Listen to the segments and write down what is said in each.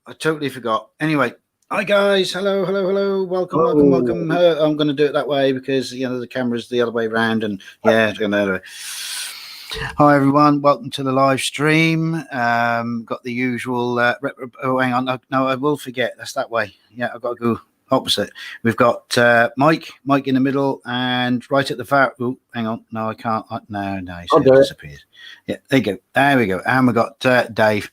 I totally forgot. Anyway, hi guys. Hello. Welcome. I'm going to do it that way because the camera's the other way around, and Hi everyone. Welcome to the live stream. Got the usual. Oh, hang on. No, I will forget. That's that way. Yeah, I've got to go opposite. We've got Mike in the middle, and right at the far. Oh, hang on. No, I can't. No. He disappeared. Yeah, there you go. There we go. And we got Dave.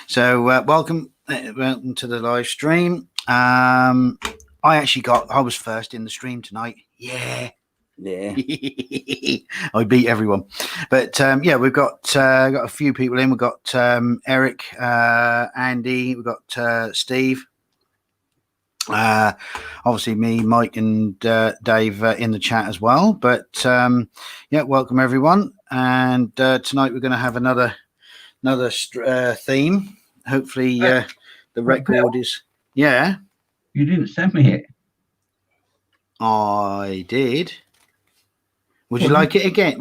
So welcome to the live stream. I was first in the stream tonight. Yeah. I beat everyone, but we've got a few people in. We've got Eric, Andy, we've got Steve, obviously me, Mike, and Dave in the chat as well. But welcome everyone. And tonight we're going to have another theme. Hopefully the record is You didn't send me it. I did. Would you like it again?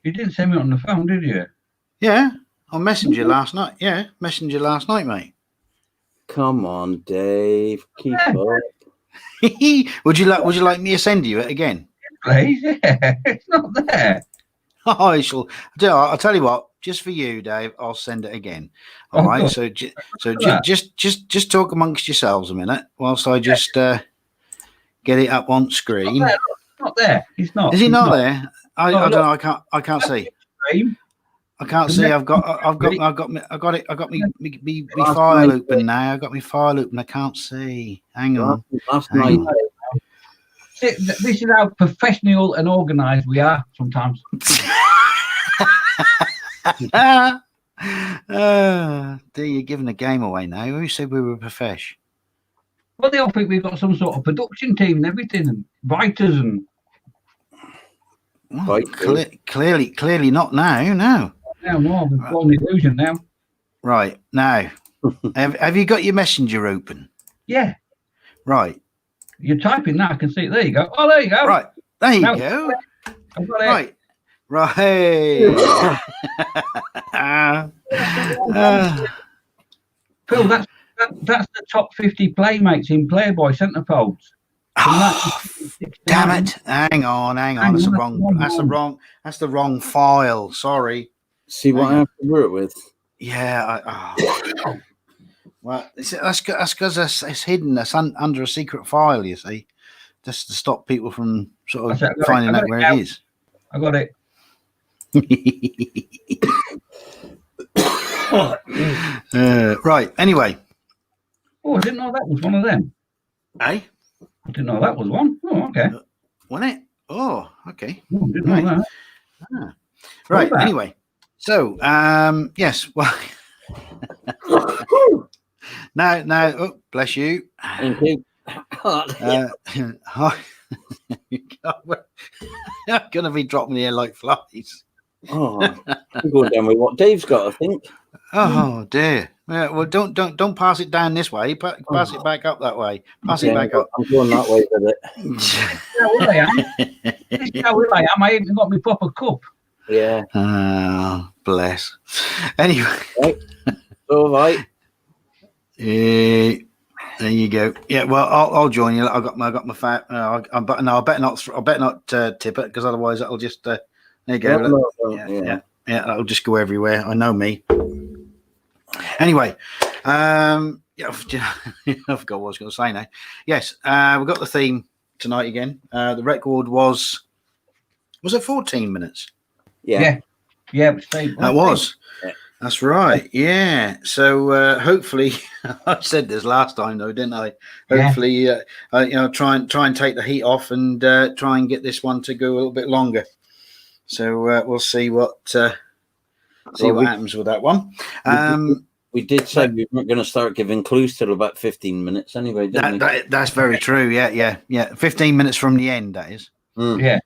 You didn't send me on the phone, did you? Yeah, on Messenger last night. Yeah, Messenger last night, mate. Come on, Dave. Keep up. Would you like me to send you it again? Please, yeah. It's not there. Oh, I'll tell you what. Just for you, Dave, I'll send it again. All right. Good. So just talk amongst yourselves a minute whilst I just get it up on screen. Not there. He's not. Is he not there? I don't know. I can't see. I can't see. I've got me file open now. I've got my file open. I can't see. Hang on. This is how professional and organised we are sometimes. You're giving the game away now. Who said we were profesh? Well, they all think we've got some sort of production team and everything, and writers and. Well, clearly not now. No. No, we've got an illusion now. Right now, have you got your Messenger open? Yeah. Right. You're typing now. I can see it. There you go. Oh, there you go. Right. There you go. I've got it. Right. Phil, that's the top 50 playmates in Playboy centerfolds. Damn it! Hang on. That's the wrong file. Sorry. See what I have to work with. Yeah. Well, that's because it's hidden. That's under a secret file. You see, just to stop people from sort of finding out where it is. I got it. Right. Anyway. Oh, I didn't know that was one of them. Eh? I didn't know that was one. Oh, okay. Wasn't it? Oh, okay. Oh, didn't know that. Right. Anyway. So, yes. Well. now. Oh, bless you. Thank you. You're going to be dropping here like flies. Oh, I'm going down with what Dave's got, I think. Oh dear. Yeah, well, don't pass it down this way. Pass it back up that way. Pass it back up. I'm going that way with it. This is how I am. I even got my proper cup. Yeah. Oh, bless. Anyway. Right. All right. There you go. Yeah. Well, I'll join you. I got my fat. I better not tip it because otherwise that'll just. There you go. Yeah. That'll just go everywhere. I know me. Anyway, I forgot what I was going to say now. Yes, we've got the theme tonight again. The record was it 14 minutes? Yeah. That was. Yeah. That's right. Yeah. So hopefully, I said this last time though, didn't I? Hopefully, try and take the heat off and try and get this one to go a little bit longer. So we'll see what happens with that one. We did say we weren't going to start giving clues till about 15 minutes anyway, didn't we? That's very true. Yeah. 15 minutes from the end, that is. Yeah.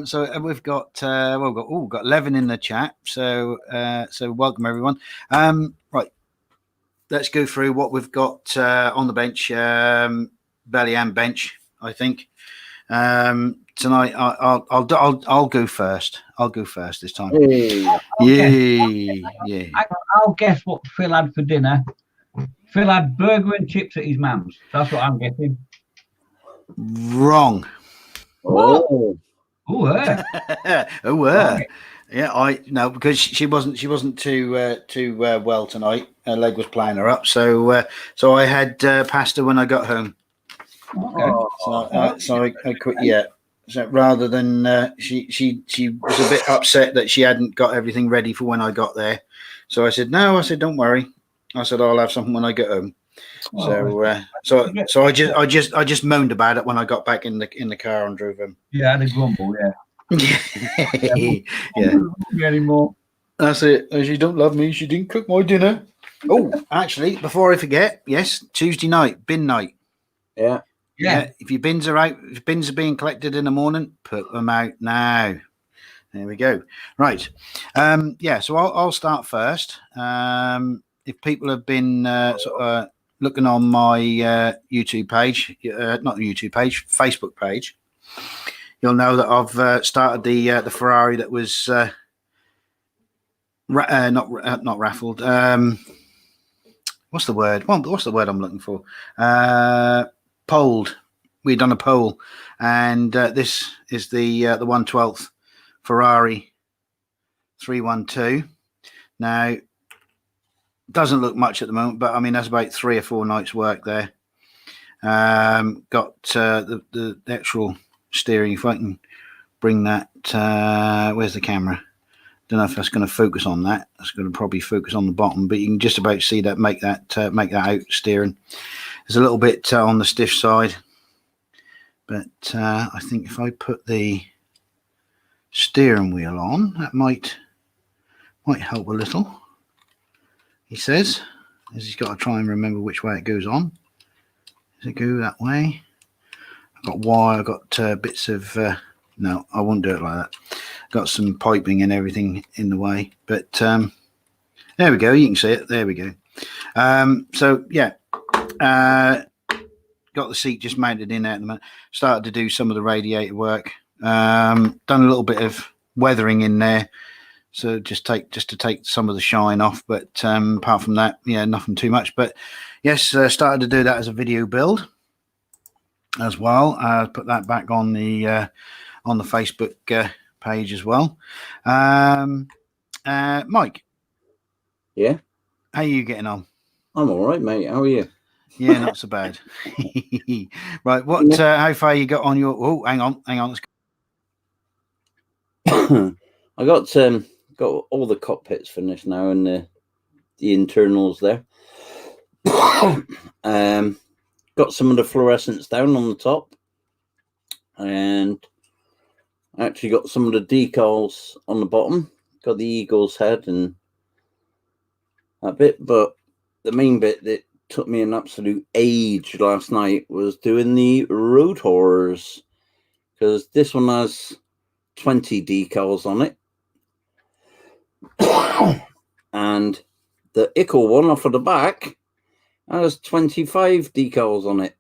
So we've got 11 in the chat. So welcome everyone. Right. Let's go through what we've got on the bench, belly and bench, I think. Tonight, I'll go first. I'll go first this time. Hey. Yeah. I'll guess what Phil had for dinner. Phil had burger and chips at his mum's. That's what I'm guessing. Wrong. Oh. Oh, Right. Yeah, because she wasn't too well tonight. Her leg was playing her up, so I had pasta when I got home. Okay. So I quit. Yeah. So rather than she was a bit upset that she hadn't got everything ready for when I got there. So I said no. I said don't worry. I said I'll have something when I get home. So I just moaned about it when I got back in the car and drove home. Yeah, I had a grumble. Yeah. Yeah. Anymore. That's it. She don't love me. She didn't cook my dinner. Oh, actually, before I forget, yes, Tuesday night, bin night. Yeah. If your bins are out, if bins are being collected in the morning, put them out now. There we go. Right. So I'll start first. If people have been looking on my YouTube page, not the YouTube page, Facebook page, you'll know that I've started the Ferrari that was not raffled. What's the word? Well, what's the word I'm looking for? Polled. We've done a poll, and this is the 1/12 Ferrari 312. Now, doesn't look much at the moment, but I mean that's about 3 or 4 nights' work there. Got the actual steering. If I can bring that, where's the camera? Don't know if that's going to focus on that. That's going to probably focus on the bottom, but you can just about see that. Make that out steering. There's a little bit on the stiff side, but I think if I put the steering wheel on, that might help a little. He says, as he's got to try and remember which way it goes on. Does it go that way? I've got wire. I've got bits of. No, I won't do it like that. Got some piping and everything in the way, but there we go. You can see it. There we go. So yeah, got the seat just mounted in there at the moment. Started to do some of the radiator work. Done a little bit of weathering in there, so just to take some of the shine off. But apart from that, yeah, nothing too much. But yes, started to do that as a video build as well. Put that back on the Facebook page as well. Mike. Yeah. How are you getting on? I'm all right, mate. How are you? Yeah, not so bad. Right. What? How far you got on your? Oh, hang on. Let's go. I got all the cockpits finished now and the internals there. Got some of the fluorescents down on the top, and actually got some of the decals on the bottom. Got the eagle's head and that bit, but the main bit that took me an absolute age last night was doing the rotors, because this one has 20 decals on it. And the Ickle one off of the back has 25 decals on it.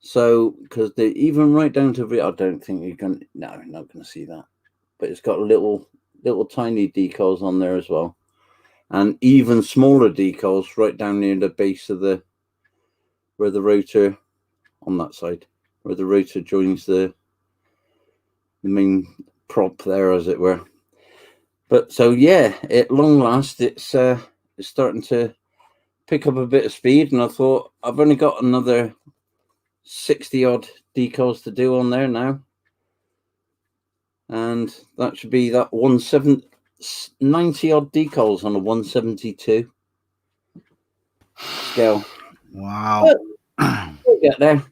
So, because they even right down to I don't think you can. No, you're not going to see that. But it's got little tiny decals on there as well, and even smaller decals right down near the base of where the rotor on that side, where the rotor joins the main prop there, as it were. But so yeah, at long last, it's starting to pick up a bit of speed, and I thought I've only got another 60 odd decals to do on there now, and that should be that 90 odd decals on a 172 scale. Wow. We'll get there.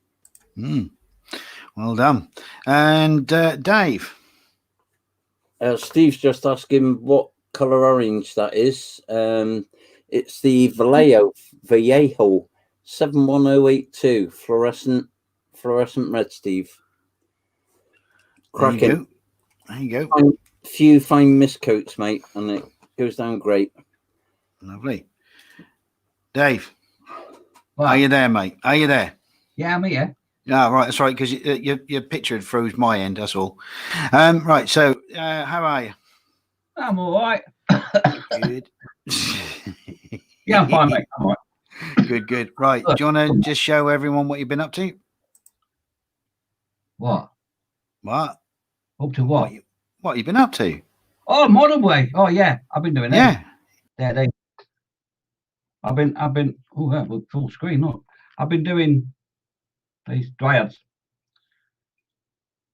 Well done. And Dave, Steve's just asking what color orange that is. It's the Vallejo 71082 fluorescent red, Steve. Cracking. There you go. Few fine mist coats, mate, and it goes down great. Lovely. Dave, are you there, mate? Are you there? Yeah, I'm here. Yeah, right. That's right. Because your picture had froze my end. That's all. Right. So, how are you? I'm all right. Good. Yeah, I'm fine, mate. I'm all right. Good. Good. Right. Do you want to just show everyone what you've been up to? What? What? Up to what? What you been up to? Oh, Modern Way. Oh, yeah. I've been doing it. Yeah. I've been. Oh, that was full screen. Look, I've been doing these dryads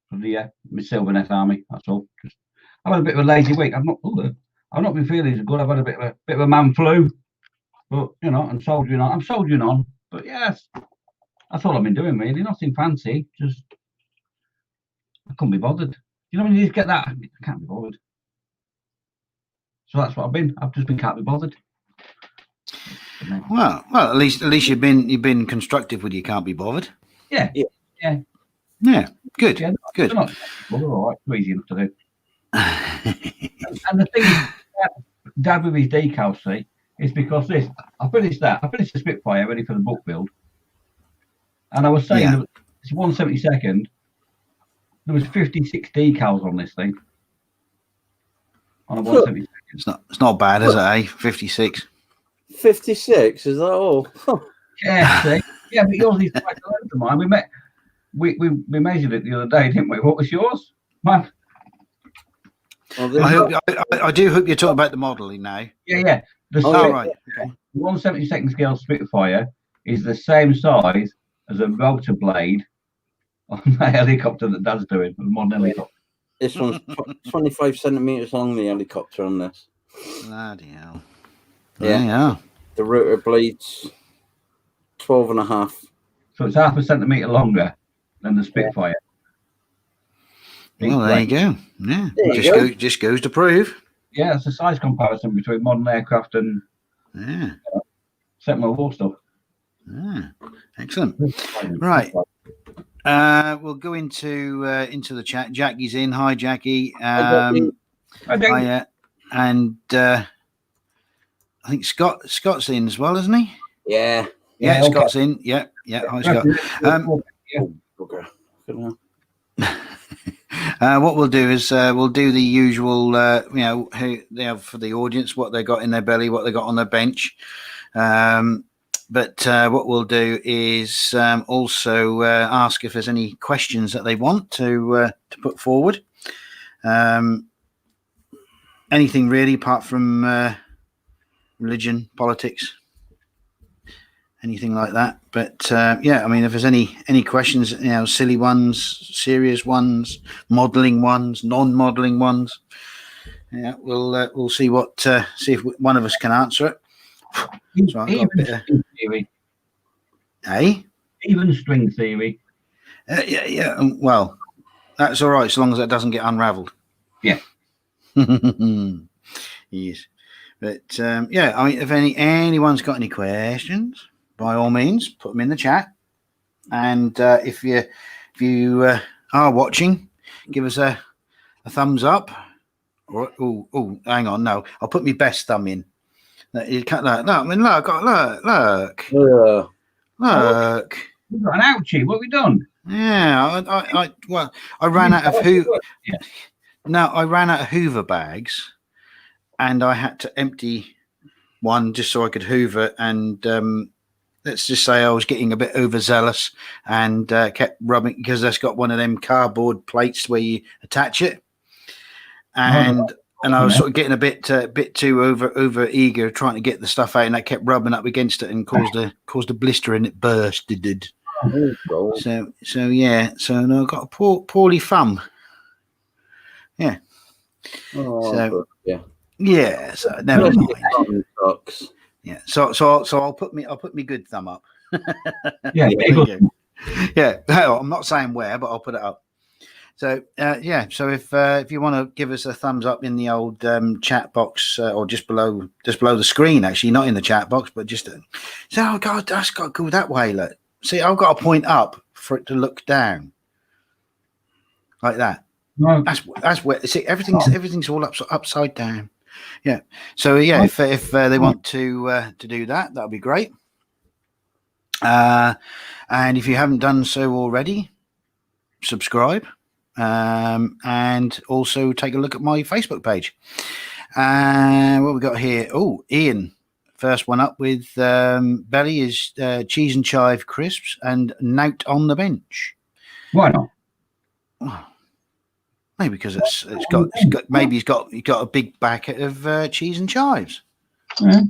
for the my Sylvaneth army. That's all. Just I've had a bit of a lazy week. I've not been feeling so good. I've had a bit of a man flu, but you know, I'm soldiering on. But yes, that's all I've been doing really. Nothing fancy. Just I couldn't be bothered. You know when you just get that, I can't be bothered. So that's what I've just been can't be bothered. Well, at least you've been constructive with you can't be bothered. Yeah. Good. Yeah, Good. Well, all right, too easy enough to do. And the thing is, Dad with his decals, see, is because this. I finished the Spitfire ready for the book build, and I was saying that it's 1/72. There was 56 decals on this thing. On a 1/72. It's not bad, is it? Eh? 56. 56, is that all? Yeah, see? Yeah, but yours is quite a lot of mine. We measured it the other day, didn't we? What was yours? Mine. I do hope you're talking about the modelling now. Yeah. The right. Okay. 1/72 scale Spitfire is the same size as a rotor blade on the helicopter that Dad's doing, the modern helicopter. This one's 25 centimeters long, the helicopter on this. Bloody hell. Yeah. The rotor blade's 12.5. So it's 0.5 centimeter longer than the Spitfire. Well, there you go. Yeah. Just goes to prove. Yeah, it's a size comparison between modern aircraft and Second World War stuff. Excellent. Right. We'll go into the chat. Jackie's in. Hi, Jackie. And I think Scott's in as well, isn't he? Yeah. Yeah, Scott's in. Yeah. Hi, Scott. What we'll do is we'll do the usual, who they have for the audience, what they got in their belly, what they got on their bench. But what we'll do is also ask if there's any questions that they want to put forward. Anything really, apart from religion, politics, anything like that. But I mean, if there's any questions, silly ones, serious ones, modelling ones, non-modelling ones, we'll see see if one of us can answer it. So Even string theory. Even string theory. Well, that's all right, so long as that doesn't get unravelled. Yeah. Yes. But I mean, if anyone's got any questions, by all means, put them in the chat. And if you are watching, give us a thumbs up. Oh, hang on, no, I'll put my best thumb in. You can't look. No, I mean, look. Look. We've got an ouchie. What have we done? Yeah, I ran out of Hoover. No, I ran out of Hoover bags, and I had to empty one just so I could Hoover. And let's just say I was getting a bit overzealous and kept rubbing because that's got one of them cardboard plates where you attach it, and I was sort of getting a bit too over eager trying to get the stuff out, and I kept rubbing up against it and caused a blister, and it burst. It did. So no, I've got a poorly thumb. Yeah. So never mind. Yeah. So I'll put me good thumb up. Yeah. Yeah. I'm not saying where, but I'll put it up. So so if you want to give us a thumbs up in the old chat box or just below the screen, actually, not in the chat box, but just oh God, that's got to go that way. Look, see, I've got to point up for it to look down like that. No. That's where see everything's all upside down. Yeah. So if they want to do that, that'll be great. And if you haven't done so already, subscribe, and also take a look at my Facebook page. What we got here? Oh, Ian, first one up with Belly is cheese and chive crisps and Nout on the bench. Why not? Oh, maybe because it's got maybe he's got a big bucket of cheese and chives. Yeah.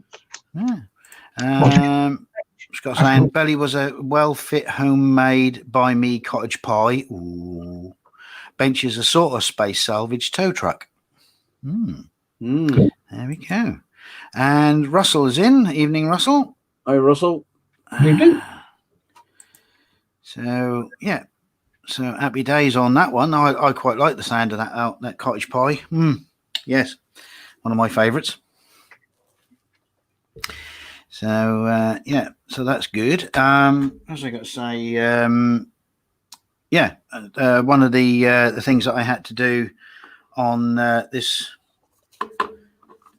Scott saying Belly was a well-fit homemade by me cottage pie. Ooh. Bench is a sort of space salvage tow truck. There we go. And Russell is in. Evening, Russell. Hi, Russell. So yeah. So happy days on that one. I quite like the sound of that cottage pie. Yes, one of my favourites. So yeah, so that's good. As I got to say, one of the things that I had to do on this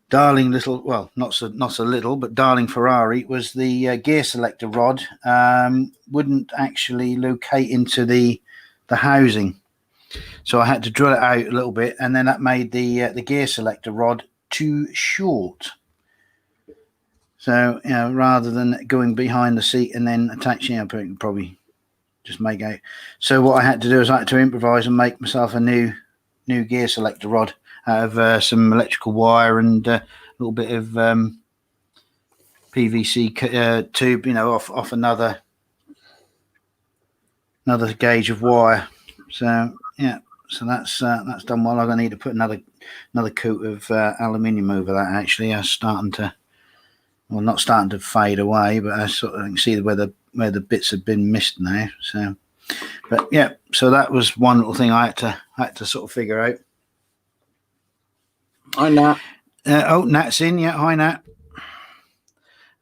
darling little, well, not so little, but darling Ferrari was the gear selector rod wouldn't actually locate into the housing, so I had to drill it out a little bit, and then that made the gear selector rod too short. So, rather than going behind the seat and then attaching, I could probably just make out. So what I had to do is I had to improvise and make myself a new gear selector rod out of some electrical wire and a little bit of PVC tube, off another gauge of wire. So yeah, so that's done well. I'm gonna need to put another coat of aluminium over that. Actually, I'm starting to. Well, not starting to fade away, but I sort of can see where the bits have been missed now. So, but yeah, so that was one little thing I had to sort of figure out. Hi, Nat. Nat's in. Yeah, hi, Nat.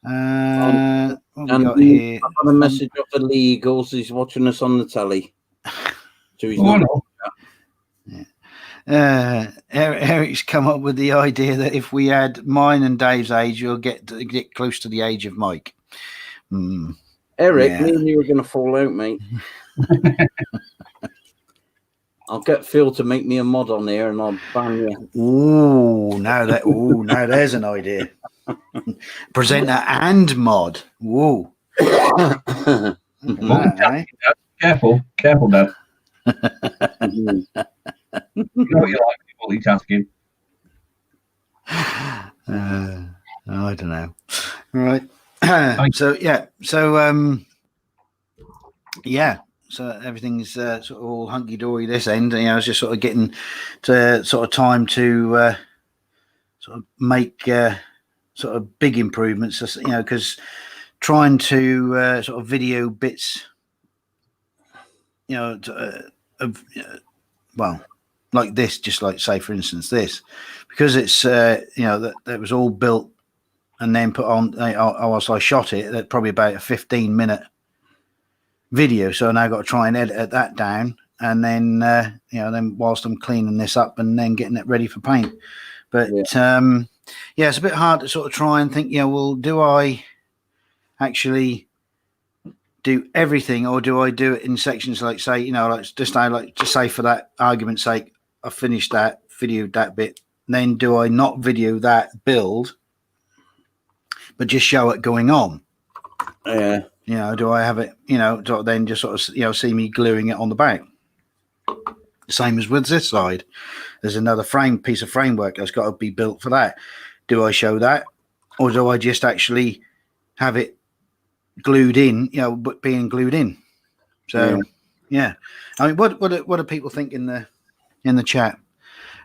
What we got And here? I've got a message off the Lee Eagles. He's watching us on the telly. So he's not. Eric's come up with the idea that if we add mine and Dave's age, you'll get close to the age of Mike. Eric, yeah. me and you are going to fall out, mate. I'll get Phil to make me a mod on here, and I'll ban you. Now there's an idea. Presenter and mod. Whoa. Careful, Dad. You know what you like multitasking. I don't know. Right. So everything's sort of all hunky dory this end. I was just sort of getting to sort of time to sort of make sort of big improvements. Because trying to sort of video bits, well, like this, just like say for instance this, because it's that was all built and then put on. Whilst I shot it, that probably about a 15-minute video. So now I've got to try and edit that down, and then then whilst I'm cleaning this up and then getting it ready for paint. But it's a bit hard to sort of try and think. Well, do I actually do everything, or do I do it in sections? Like say, just say for that argument's sake, I finished that, videoed that bit. Then do I not video that build, but just show it going on? Yeah. Do I have it? Do I then just sort of see me gluing it on the back? Same as with this side. There's another piece of framework that's got to be built for that. Do I show that, or do I just actually have it glued in, but being glued in? So yeah. I mean, what do people think in the chat?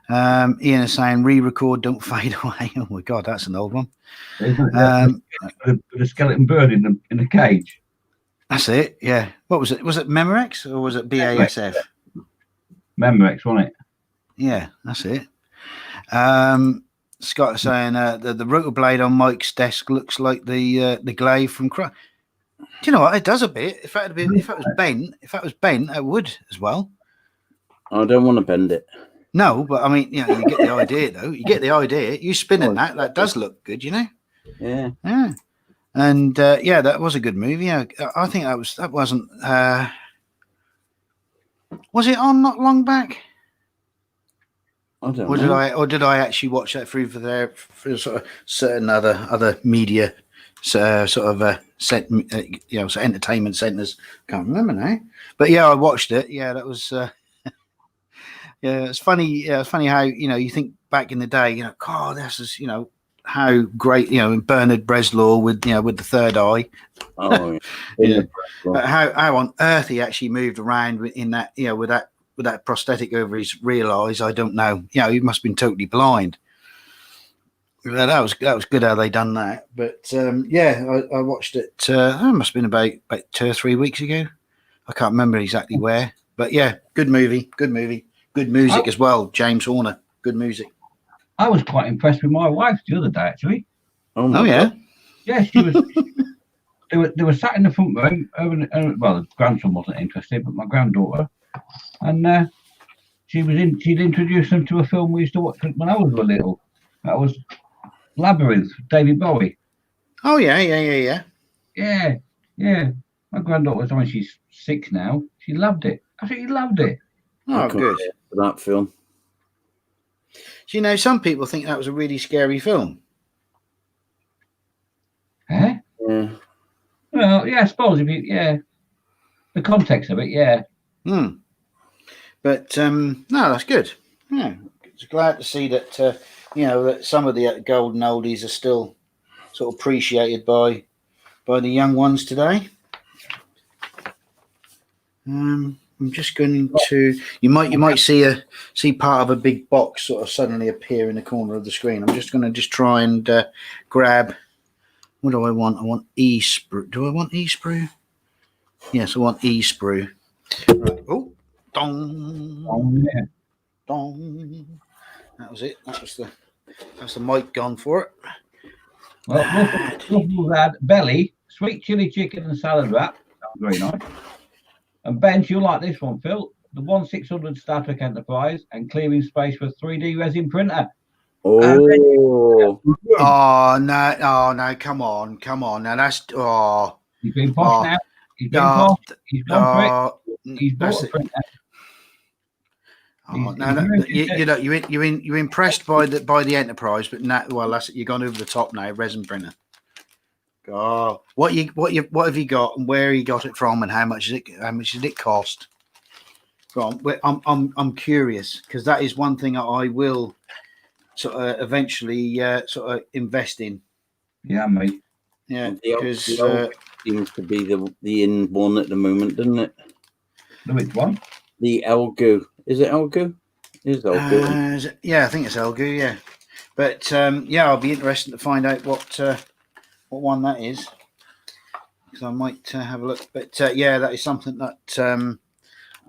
Ian is saying re-record, don't fade away. Oh my god, that's an old one. With a skeleton bird in the cage. That's it. Yeah. What was it? Was it Memorex or was it BASF? Memorex, wasn't it? Yeah, that's it. Scott is saying the rotor blade on Mike's desk looks like the glaive from Do you know what? It does a bit. If that was bent, it would as well. I don't want to bend it. No, but I mean, you get the idea, though. You get the idea. You spinning that does look good, Yeah. Yeah. And yeah, that was a good movie. I think that wasn't. Was it on not long back? I don't know. Did I actually watch that through for sort of certain other media sort of set so entertainment centers? Can't remember now. But yeah, I watched it. Yeah, that was yeah, it's funny. Yeah, it's funny how you think back in the day. God, this is how great. Bernard Bresslaw with with the third eye. Oh, Yeah. How on earth he actually moved around in that with that prosthetic over his real eyes, I don't know. He must have been totally blind. That was good how they done that. But yeah, I watched it. It must have been about 2 or 3 weeks ago. I can't remember exactly where. But yeah, good movie. Good music as well. James Horner, good music. I was quite impressed with my wife the other day, actually. Oh yeah. God. Yeah, she was. They were sat in the front room. Well, the grandson wasn't interested, but my granddaughter, and she'd introduced them to a film we used to watch when I was little. That was Labyrinth, David Bowie. Oh yeah. Yeah. My granddaughter's, I mean, she's 6 now. She loved it. Absolutely loved it. Oh, good. For that film. Some people think that was a really scary film. Eh? Yeah. Well, yeah, I suppose the context of it, yeah. But no, that's good. Yeah, it's glad to see that that some of the golden oldies are still sort of appreciated by the young ones today. I'm just going to. You might see part of a big box sort of suddenly appear in the corner of the screen. I'm just going to try and grab. What do I want? I want e-sprue. Do I want e-sprue? Yes, I want e-sprue. Right. Oh, dong. Oh, yeah. Dong. That was it. That's the mic gone for it. Well, we'll add belly, sweet chili chicken and salad wrap. Sounds very nice. And Ben, you'll like this one, Phil. The 1600 Star Trek Enterprise and clearing space for 3D resin printer. Oh. Oh no! Come on! Now that's He's been posh now. He's been posh. He's gone for it. He's bought a printer. You're impressed by the Enterprise, but you've gone over the top now. Resin printer. Oh, what have you got, and where you got it from, and how much did it cost? Go on. I'm curious because that is one thing I will sort of eventually sort of invest in. Yeah, mate. Yeah, because seems to be the in one at the moment, doesn't it? Which one? The Elgu. Is it Elgu? Is Elgu? Yeah, I think it's Elgu. Yeah, but yeah, I'll be interested to find out what one that is, because I might have a look. But yeah, that is something that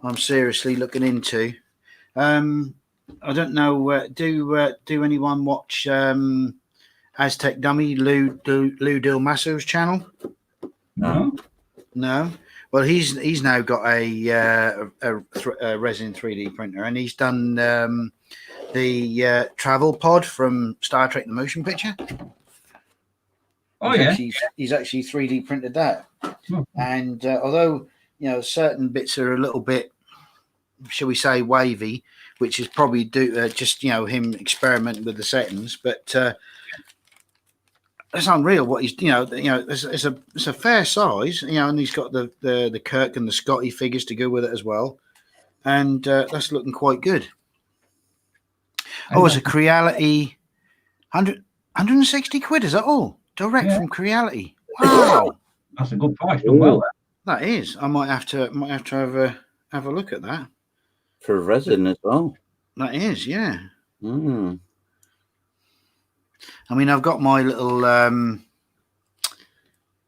I'm seriously looking into. I don't know. Do anyone watch Aztec Dummy, Lou Del Masso's channel? No. Well, he's now got a resin 3D printer, and he's done the travel pod from Star Trek: The Motion Picture. He's actually 3D printed that, and although certain bits are a little bit, shall we say, wavy, which is probably due just him experimenting with the settings, but it's unreal what he's it's a fair size, and he's got the Kirk and the Scotty figures to go with it as well, and that's looking quite good. It's a Creality, 160 quid, is that all? Direct from Creality. Wow, that's a good price. Done well. That is. I might have to have a look at that. For resin as well. That is, yeah. I mean, I've got my little, well,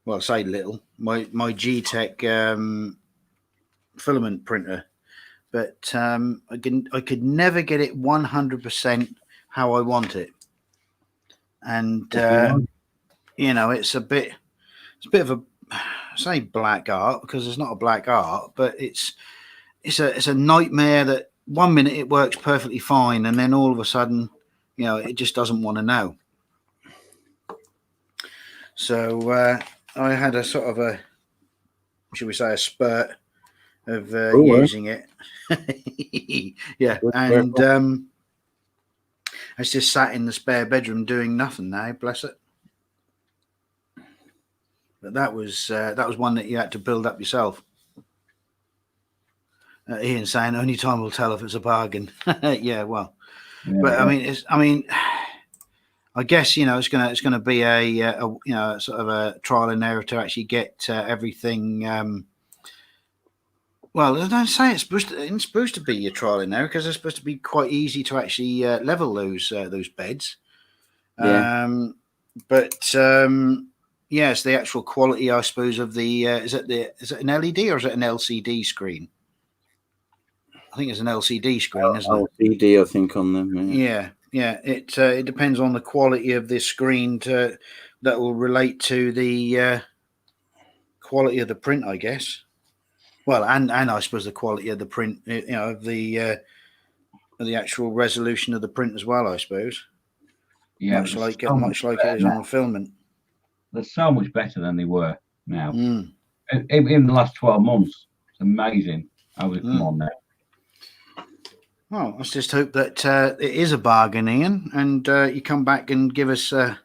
I say little, my G-Tech filament printer, but I could never get it 100% how I want it, and it's a bit of a, I say black art because it's not a black art, but it's a nightmare that 1 minute it works perfectly fine, and then all of a sudden, it just doesn't want to know. So I had a sort of a, should we say, a spurt of using it. Yeah, and it's just sat in the spare bedroom doing nothing now. Bless it. But that was one that you had to build up yourself. Ian saying only time will tell if it's a bargain. Yeah, well, Yeah, but I mean, I guess it's gonna be a sort of a trial and error to actually get everything. Well, I don't say it's supposed to be a trial and error because it's supposed to be quite easy to actually level those beds. Yeah. But yes, the actual quality, I suppose, of the is it an LED or is it an LCD screen? I think it's an LCD screen, isn't it? LCD, I think, on them. Yeah. It depends on the quality of this screen that will relate to the quality of the print, I guess. Well, and I suppose the quality of the print, of the actual resolution of the print as well, I suppose. Yeah, much like it is on a filament. They're so much better than they were now. Mm. In the last 12 months, it's amazing how they've come on now. Well, let's just hope that it is a bargain, Ian, and you come back and give us a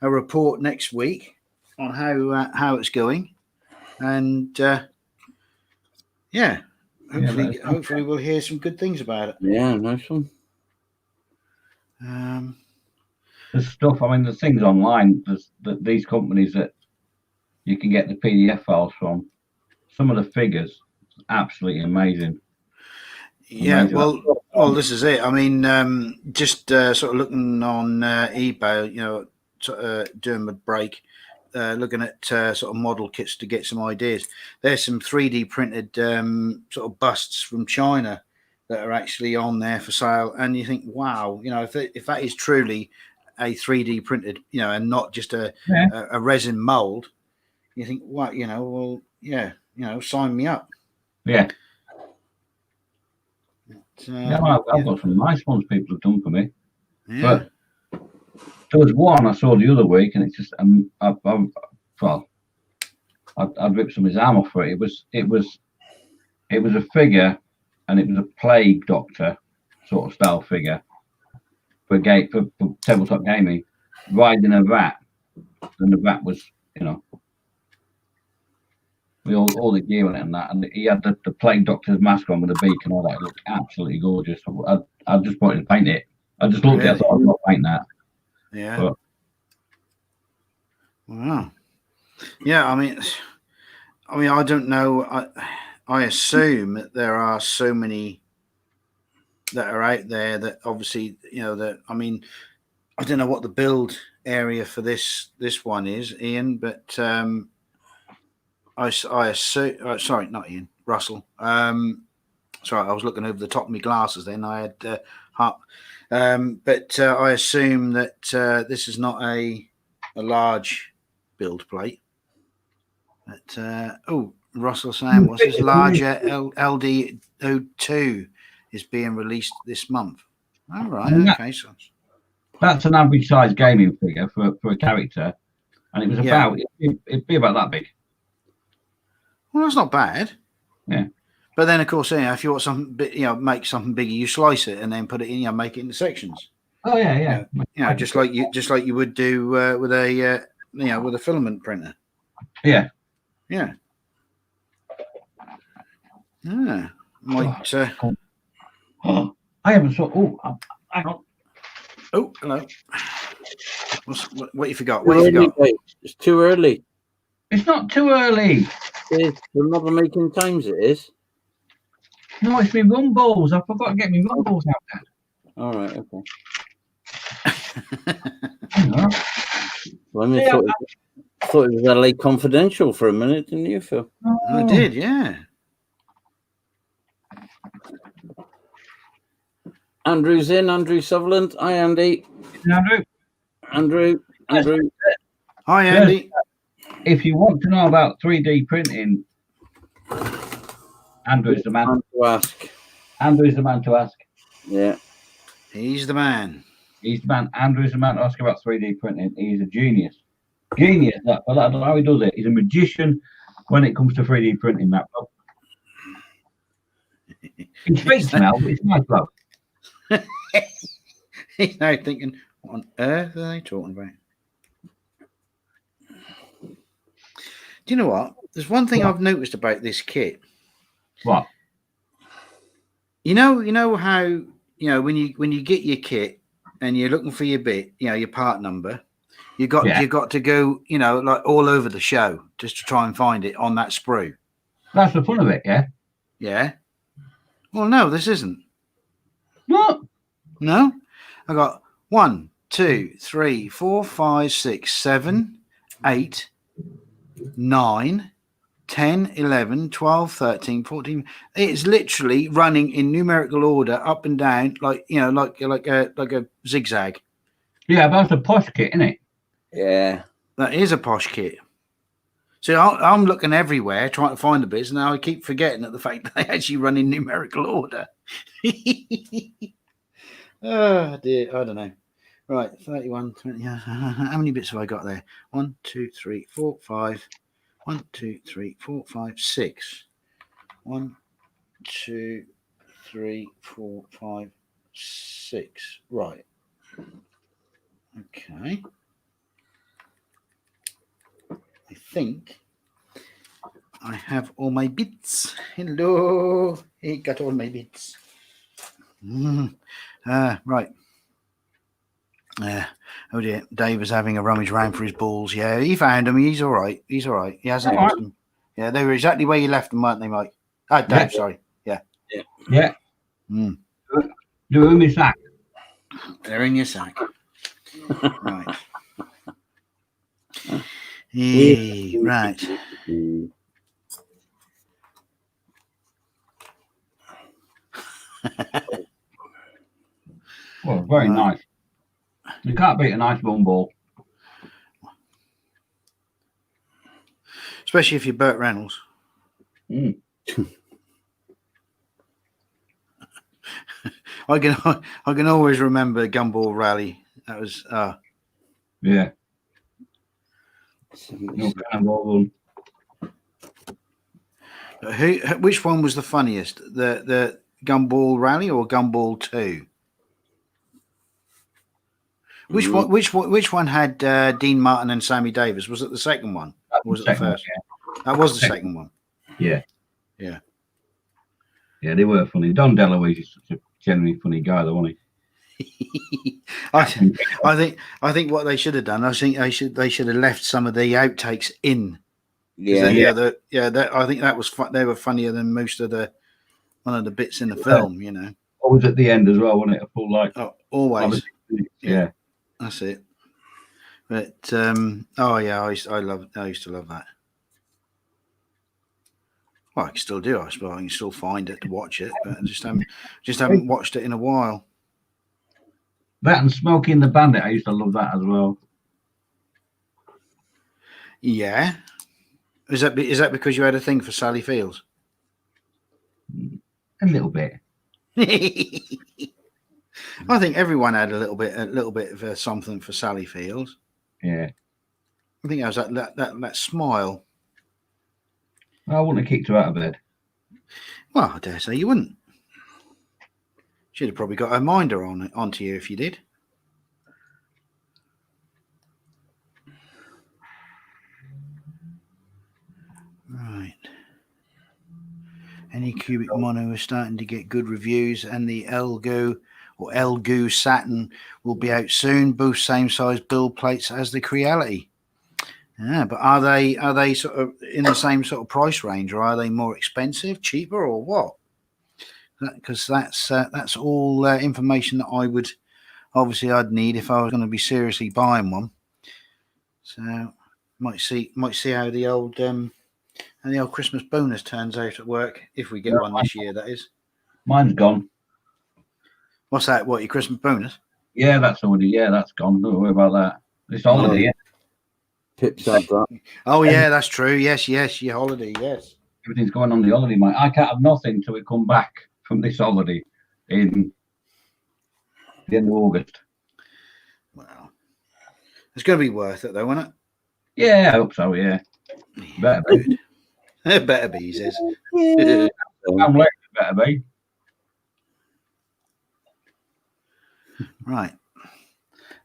report next week on how it's going, and hopefully we'll hear some good things about it. Yeah, nice one. There's stuff. I mean, there's things online. There's these companies that you can get the PDF files from. Some of the figures, absolutely amazing. Yeah, well, this is it. I mean, just sort of looking on eBay, sort of doing my break, looking at sort of model kits to get some ideas. There's some 3D printed sort of busts from China that are actually on there for sale, and you think, wow, if that is truly a 3D printed, and not just a resin mold, you think, what, well, yeah, sign me up. Yeah. I've got some nice ones people have done for me. Yeah. But there was one I saw the other week, and it's just I'd ripped some of his arm off for it. It was a figure, and it was a plague doctor sort of style figure for tabletop gaming, riding a rat, and the rat was, with all the gear on it and that, and he had the plague doctor's mask on with a beak and all that. It looked absolutely gorgeous. I just wanted to paint it. I just looked at it, I thought, I'm not painting that. Yeah. But, wow. Yeah, I mean, I don't know. I assume that there are so many that are out there that obviously, that, I mean, I don't know what the build area for this one is, Ian, but I assume, sorry, not Ian, Russell. Sorry, I was looking over the top of my glasses then. I had but I assume that this is not a large build plate. But Russell saying, what's this larger LD02 is being released this month? All right, okay. So that's an average size gaming figure for a character, and it was it'd be about that big. Well, that's not bad. Yeah. But then, of course, if you want something, make something bigger, you slice it and then put it in, make it into sections. Oh yeah. Just like you would do with a with a filament printer. Yeah. Yeah. Yeah. Might. I haven't saw. Oh, hang on. Oh, hello. What you forgot? What you forgot? It's too early. It's not too early. For model making times, it is. No, it's my rumbles. I forgot to get my rumbles out there. All right, okay. Well, I thought it was LA Confidential for a minute, didn't you, Phil? Oh. I did, yeah. Andrew's in. Andrew Sutherland. Hi, Andy. Andrew. Hi, Andy. If you want to know about 3D printing, Andrew's the man to ask. Andrew's the man to ask. Yeah. He's the man. He's the man. Andrew's the man to ask about 3D printing. He's a genius. Genius. That fella. I don't know how he does it. He's a magician when it comes to 3D printing. That fella. He speaks now, but it's nice bloke. He's now thinking, what on earth are they talking about? Do you know what? There's one thing I've noticed about this kit. What? You know how when you get your kit and you're looking for your bit, your part number, you got to go, like all over the show just to try and find it on that sprue. That's the fun of it, yeah. Yeah. Well, no, this isn't. What? No, I got 1, 2, 3, 4, 5, 6, 7, 8, 9, 10, 11, 12, 13, 14. It's literally running in numerical order up and down, like a zigzag. Yeah, but that's a posh kit, isn't it? Yeah. That is a posh kit. So I'm looking everywhere trying to find the bits, and now I keep forgetting that the fact that they actually run in numerical order. Oh dear, I don't know. Right, 31, 20. How many bits have I got there? 1, 2, 3, 4, 5. 1, 2, 3, 4, 5, 6. 1, 2, 3, 4, 5, 6. Right. Okay. I think I have all my bits. Hello. He got all my bits. Right. Oh dear, Dave was having a rummage around for his balls. Yeah, he found them. He's all right. He's all right. He hasn't lost them. Yeah, they were exactly where you left them, weren't they, Mike? Oh, Dave, Yeah. sorry. Yeah. Yeah. Mm. They're in my sack. They're in your sack. Right. Yeah, right. Well, very nice. You can't beat a nice bum ball. Especially if you're Burt Reynolds. Mm. I can always remember Gumball Rally. That was Yeah. No cannonball run. which one was the funniest? The Gumball Rally or Gumball 2? Which one had Dean Martin and Sammy Davis? Was it the second one? Or was it the first? Yeah. That was the second one. Yeah. Yeah. Yeah, they were funny. Don DeLuise is such a genuinely funny guy, though, wasn't he? I think what they should have done, I think they should have left some of the outtakes in. Yeah. I think that was they were funnier than most of one of the bits in the film. Always at the end as well, wasn't it? A full Always. Yeah. That's it. But I used to love that. Well, I can still do. I suppose I can still find it to watch it, but I just haven't watched it in a while. That and Smokey and the Bandit, I used to love that as well. Yeah. Is that because you had a thing for Sally Fields? A little bit. I think everyone had a little bit of something for Sally Fields. Yeah. I think that was that smile. I wouldn't have kicked her out of bed. Well, I dare say you wouldn't. She'd have probably got her minder onto you if you did. Right. Any cubic mono is starting to get good reviews, and the Elgoo Saturn will be out soon. Both same size build plates as the Creality. Yeah, but are they sort of in the same sort of price range, or are they more expensive, cheaper, or what? Because that's all information that I'd need if I was going to be seriously buying one. So might see how the old Christmas bonus turns out at work if we get one this year. That is. Mine's gone. What's that? What, your Christmas bonus? Yeah, that's already. Yeah, that's gone. Don't worry about that. It's holiday. Yeah. Pips had that. Oh yeah, that's true. Yes, your holiday. Yes. Everything's going on the holiday, mate. I can't have nothing till we come back from this holiday in the end of August. It's going to be worth it, though, won't it? Yeah, I hope so. Yeah, better be. It better be, he says. Yeah. I'm late. Better be. Right.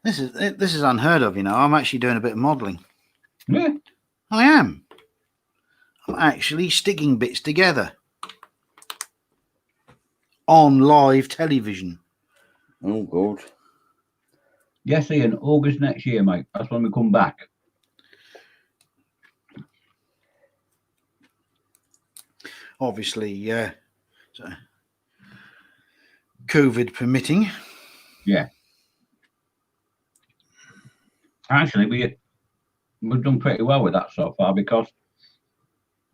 This is unheard of, you know. I'm actually doing a bit of modelling. Yeah. I am. I'm actually sticking bits together on live television. Oh, God. Yes, Ian. August next year, mate. That's when we come back. Obviously, so COVID permitting. Yeah. Actually, we've done pretty well with that so far because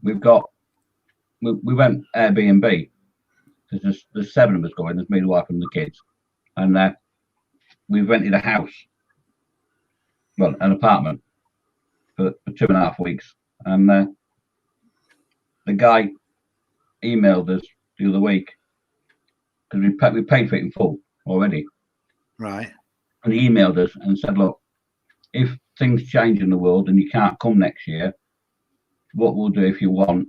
we went Airbnb because there's 7 of us going. There's me, the wife, and the kids, and we've rented a house, well, an apartment for 2.5 weeks, and the guy emailed us the other week because we paid for it in full already, Right. and he emailed us and said, look, if things change in the world and you can't come next year, what we'll do if you want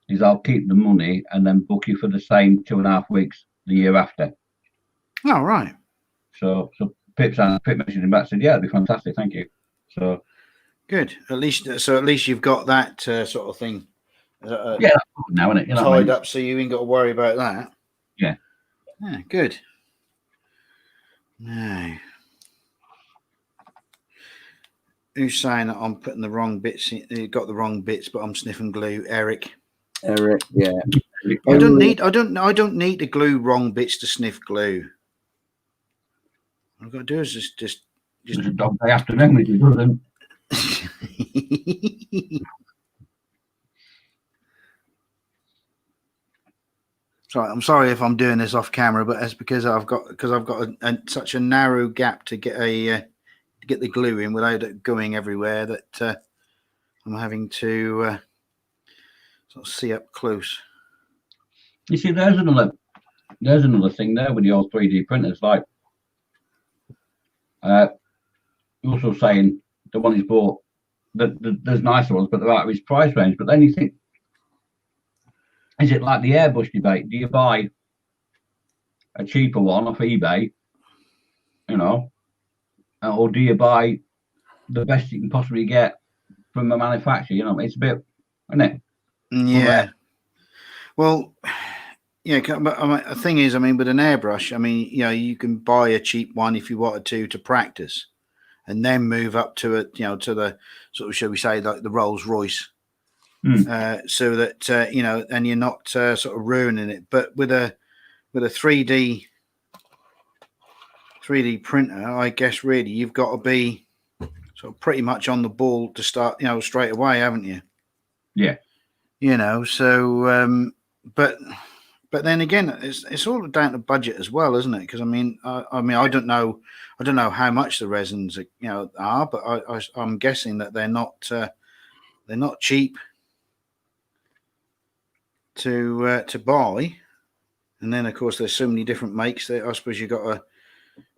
is I'll keep the money and then book you for the same 2.5 weeks the year after. Oh, right. So Pip messaged him back, said, yeah, it'd be fantastic, thank you. So good. At least you've got that sort of thing. Yeah, that's good now, isn't it? You know what I Tied mean? up, so you ain't got to worry about that. Yeah. Yeah, good. No. Who's saying that I'm putting the wrong bits in? You got the wrong bits, but I'm sniffing glue. Eric. Yeah. I don't need to glue wrong bits to sniff glue. What I've got to do is just It's a dog day afternoon if he doesn't. Sorry, I'm sorry if I'm doing this off camera, but it's because I've got such a narrow gap to get the glue in without it going everywhere that I'm having to sort of see up close. You see, there's another thing there with the old 3D printers. Like, also saying the one he's bought, there's nicer ones, but they're out of his price range. But then you think, is it like the airbrush debate? Do you buy a cheaper one off eBay, you know, or do you buy the best you can possibly get from a manufacturer? You know, it's a bit, isn't it? Yeah. Well, yeah. But the thing is, I mean, with an airbrush, I mean, you know, you can buy a cheap one if you wanted to practice, and then move up to it, you know, to the sort of, shall we say, like the Rolls Royce, so that you know, and you're not sort of ruining it. But with a 3D printer, I guess really you've got to be sort of pretty much on the ball to start, you know, straight away, haven't you? Yeah. You know, so but then again, it's all down to budget as well, isn't it? Because I mean, I don't know how much the resins are, but I'm guessing that they're not cheap to buy. And then of course there's so many different makes that I suppose you've got to,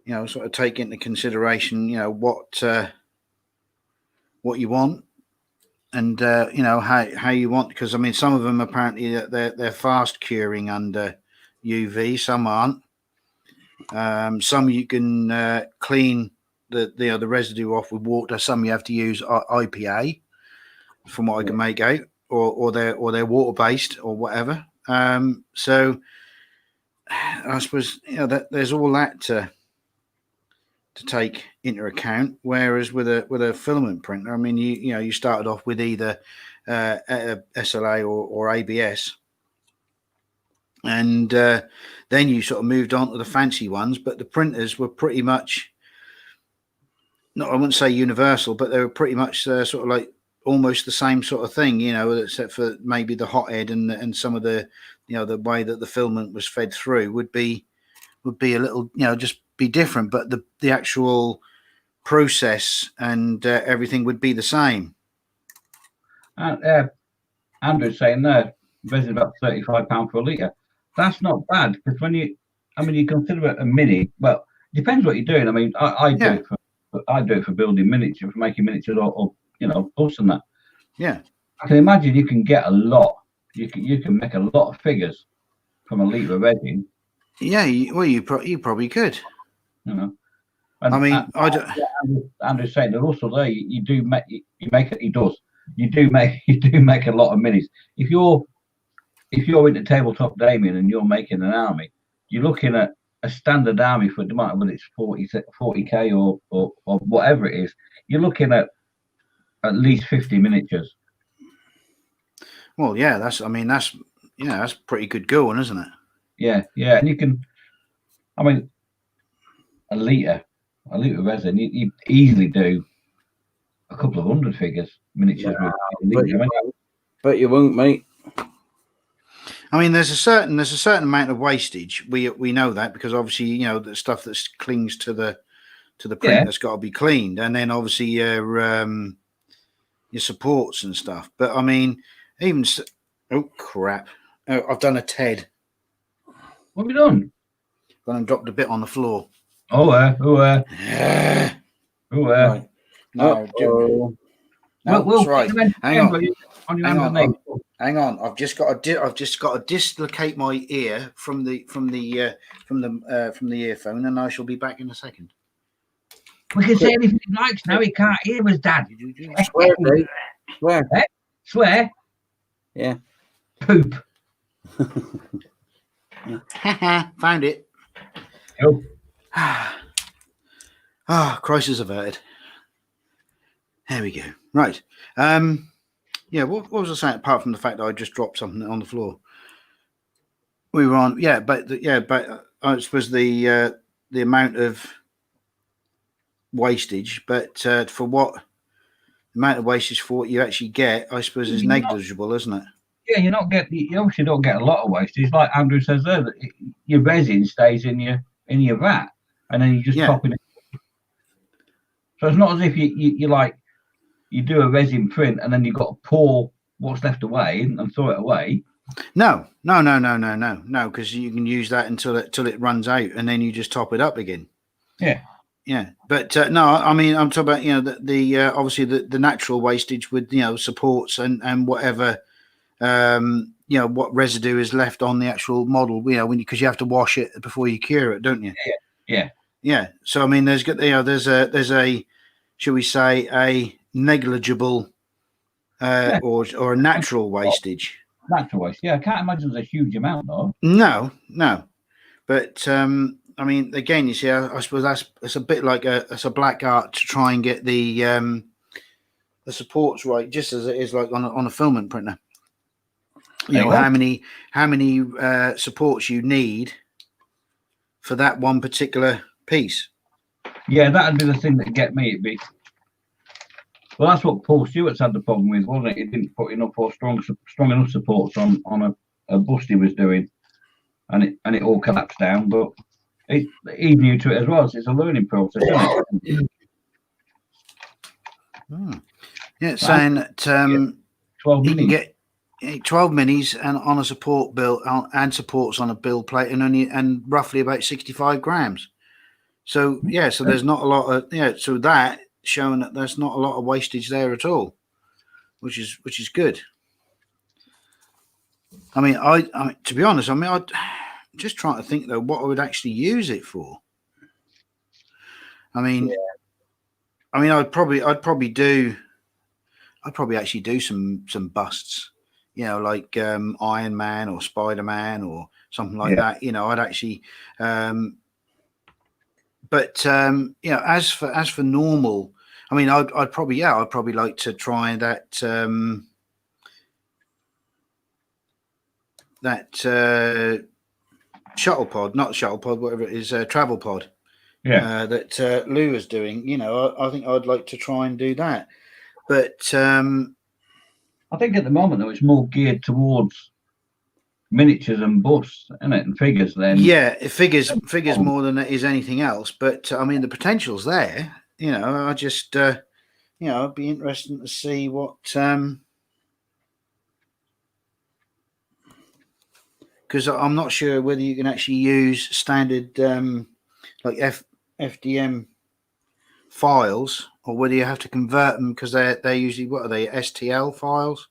you know, sort of take into consideration, you know, what you want. And you know how you want, because I mean some of them apparently they're fast curing under UV, some aren't. Some you can clean the residue off with water. Some you have to use IPA, from what I can make out, or they're water based or whatever. So I suppose, you know, that there's all that to take into account. Whereas with a filament printer, I mean, you started off with either SLA or ABS, and then you sort of moved on to the fancy ones. But the printers were pretty much, I wouldn't say universal, but they were pretty much sort of like almost the same sort of thing, you know, except for maybe the hothead and some of the, you know, the way that the filament was fed through would be a little, you know, just be different, but the actual process and everything would be the same. Andrew's saying there, resin about £35 for a litre. That's not bad, because when you consider it a mini, well, it depends what you're doing. I mean, I do it do it for building miniatures, for making miniatures, or busts and that. Yeah. I can imagine you can get a lot. You can make a lot of figures from a litre of resin. Yeah, you probably could. And I mean, I don't. Andrew's saying that also there you do make you do make a lot of minis. If you're into tabletop gaming and you're making an army, you're looking at a standard army for whether it's 40k or whatever it is. You're looking at least 50 miniatures. Well, yeah, that's pretty good going, isn't it? Yeah, and you can. I mean, a litre of resin, you easily do a couple of hundred miniatures with a litre. But you won't, mate. I mean, there's a certain amount of wastage. We know that because obviously the stuff that clings to the print that's got to be cleaned, and then obviously your supports and stuff. But I mean, oh crap! Oh, I've done a TED. What have you done? Gone and dropped a bit on the floor. Right. No, that's right. Hang on. I've just got to dislocate my ear from the earphone, and I shall be back in a second. We can say anything he likes now. He can't hear us, Dad. Swear, Dave. Swear. Swear? Yeah. Poop. Found it. Oh. Crisis averted. There we go. Right. Yeah. What was I saying? Apart from the fact that I just dropped something on the floor, we were on. Yeah, but I suppose the amount of wastage, but for what amount of wastage for what you actually get, I suppose is negligible, isn't it? Yeah, you obviously don't get a lot of wastage. Like Andrew says there, that your resin stays in your vat, and then you just top it. So it's not as if you do a resin print and then you've got to pour what's left away and throw it away. No, because you can use that until it runs out, and then you just top it up again. Yeah, but no, I mean, I'm talking about the obviously the natural wastage with supports and whatever what residue is left on the actual model. Because you have to wash it before you cure it, don't you? Yeah. So I mean, there's a shall we say a negligible or a natural wastage. Natural waste. Yeah, I can't imagine there's a huge amount though. No. But I mean, again, you see, I suppose it's a bit like it's a black art to try and get the supports right, just as it is like on a filament printer. How many supports you need for that one particular piece. Yeah, that'd be the thing that'd get me. It'd be that's what Paul Stewart's had the problem with, wasn't it? He didn't put enough or strong enough supports on a bust he was doing, and it all collapsed down. But he's new to it as well, so it's a learning process, isn't it? Yeah, it's saying that 12 you minis. can get 12 minis and on a support build and supports on a build plate and roughly about 65 grams. So so there's not a lot of so that showing that there's not a lot of wastage there at all, which is good. I mean, I to be honest, I'm just trying to think though what I would actually use it for. I mean, I'd probably actually do some busts, like Iron Man or Spider-Man or something like that. I'd actually, but as for normal, I mean, I'd probably like to try that shuttle pod, not shuttle pod, whatever it is, travel pod. That Lou was doing. I think I'd like to try and do that. But I think at the moment though it's more geared towards miniatures and busts, isn't it, and figures. Then it figures more than it is anything else. But I mean, the potential's there. I just it'd be interesting to see what because I'm not sure whether you can actually use standard like FDM files, or whether you have to convert them because they're usually, what are they, STL files?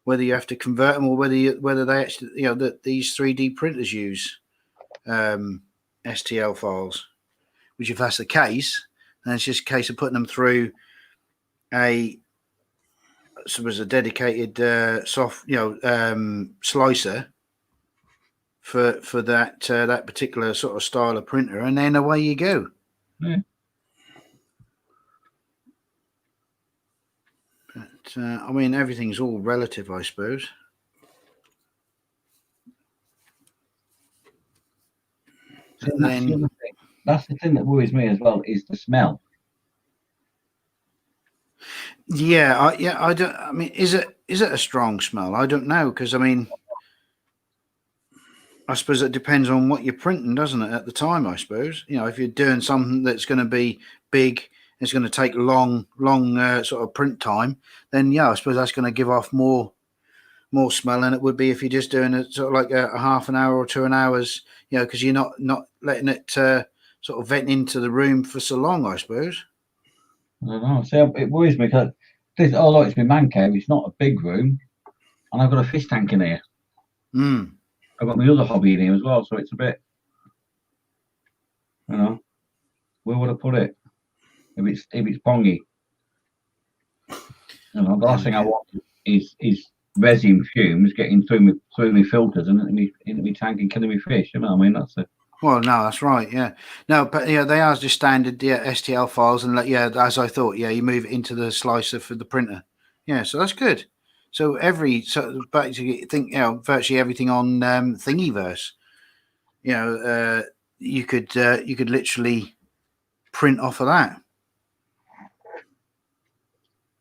Whether you have to convert them, or whether they actually, that these 3D printers use STL files. Which, if that's the case, then it's just a case of putting them through a dedicated slicer for that particular sort of style of printer, and then away you go. Yeah. But I mean, everything's all relative, I suppose. That's the thing that worries me as well, is the smell. Yeah, I don't. I mean, is it a strong smell? I don't know, because I mean, I suppose it depends on what you're printing, doesn't it? At the time, I suppose, if you're doing something that's going to be big, it's going to take long sort of print time, then I suppose that's going to give off more smell than it would be if you're just doing it sort of like a half an hour or 2 hours, because you're not letting it sort of vent into the room for so long, I suppose. I don't know. So it worries me because it's my man cave. It's not a big room, and I've got a fish tank in here. I've got my other hobby in here as well, so it's a bit, where would I put it if it's pongy? The last thing I want is resin fumes getting through me filters and into me tank and killing me fish. You know what I mean? That's it. Well, no, that's right. Yeah, no, but they are just standard STL files, and as I thought, you move it into the slicer for the printer. Yeah, so that's good. So but you think virtually everything on Thingiverse, you could literally print off of that,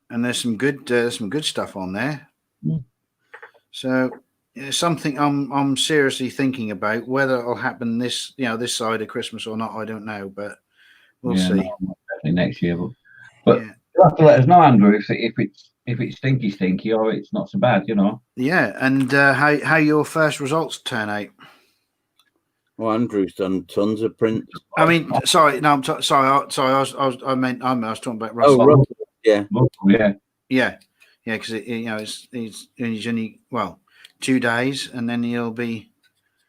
and there's some good stuff on there. So. Something I'm seriously thinking about. Whether it'll happen this side of Christmas or not, I don't know, but we'll see. No, definitely next year, but you'll have to let us know, Andrew, if it's stinky or it's not so bad, Yeah, and how your first results turn out. Well, Andrew's done tons of prints. I mean, sorry, no, I'm sorry. I was talking about Russell. Oh, Russell, yeah, because he's only 2 days, and then he'll be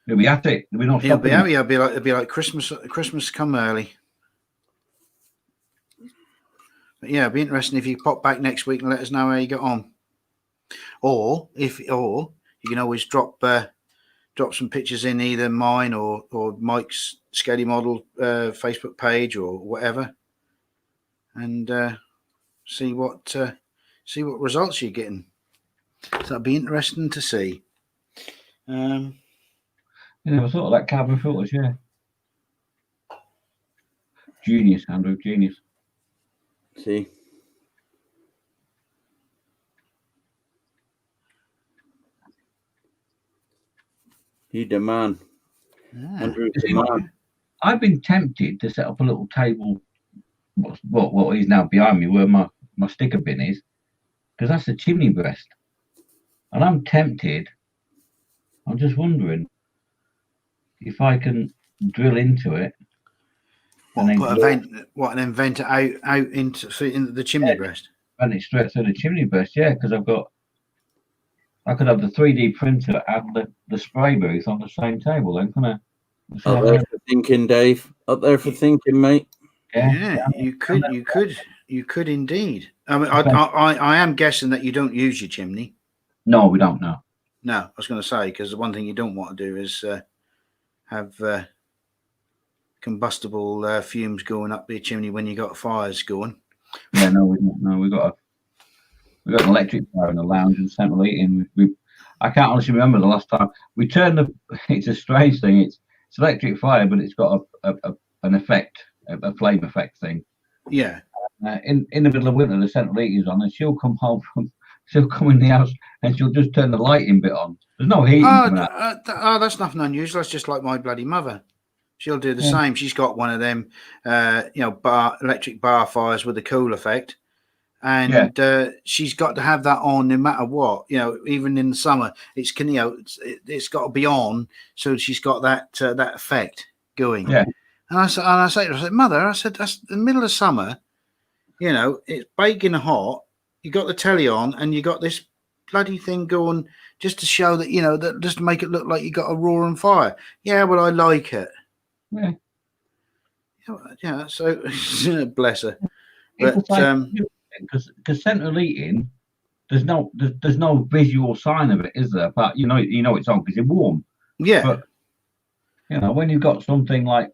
at it. He'll be like Christmas come early. But it'd be interesting if you pop back next week and let us know how you get on. Or you can always drop some pictures in either mine or Mike's Skelly Model Facebook page or whatever, and see what results you're getting. So that'd be interesting to see. I sort of like carbon filters, yeah. Genius, Andrew, genius. See. You the man. Andrew, the man. I've been tempted to set up a little table, what is now behind me, where my sticker bin is, because that's the chimney breast. And I'm tempted. I'm just wondering if I can drill into it. And then vent it out into the chimney breast. And it's straight through the chimney breast, yeah, because I could have the 3D printer and the spray booth on the same table, then, couldn't I? Up there for thinking, Dave. Up there for thinking, mate. Yeah, you could indeed. I mean, I am guessing that you don't use your chimney. No, we don't know. No, I was going to say, because the one thing you don't want to do is have combustible fumes going up your chimney when you got fires going. Yeah, no, we don't. No, we got an electric fire in the lounge and central heating. I can't honestly remember the last time we turned the. It's a strange thing. It's electric fire, but it's got an effect, a flame effect thing. Yeah. In the middle of winter, the central heating is on, and she'll come in the house and she'll just turn the lighting bit on. There's no heating. That's nothing unusual. That's just like my bloody mother. She'll do the same. She's got one of them, electric bar fires with a cool effect, and she's got to have that on no matter what. Even in the summer, it's got to be on, so she's got that effect going. Yeah. And I say to her, Mother, I said, that's the middle of summer. You know, it's baking hot. You got the telly on, and you got this bloody thing going just to show that, you know, that just to make it look like you got a roaring fire. Yeah, well, I like it. Yeah. Yeah. So bless her. It's But like, because central heating, there's no visual sign of it, is there? But you know it's on because it's warm. yeah. But you know, when you've got something like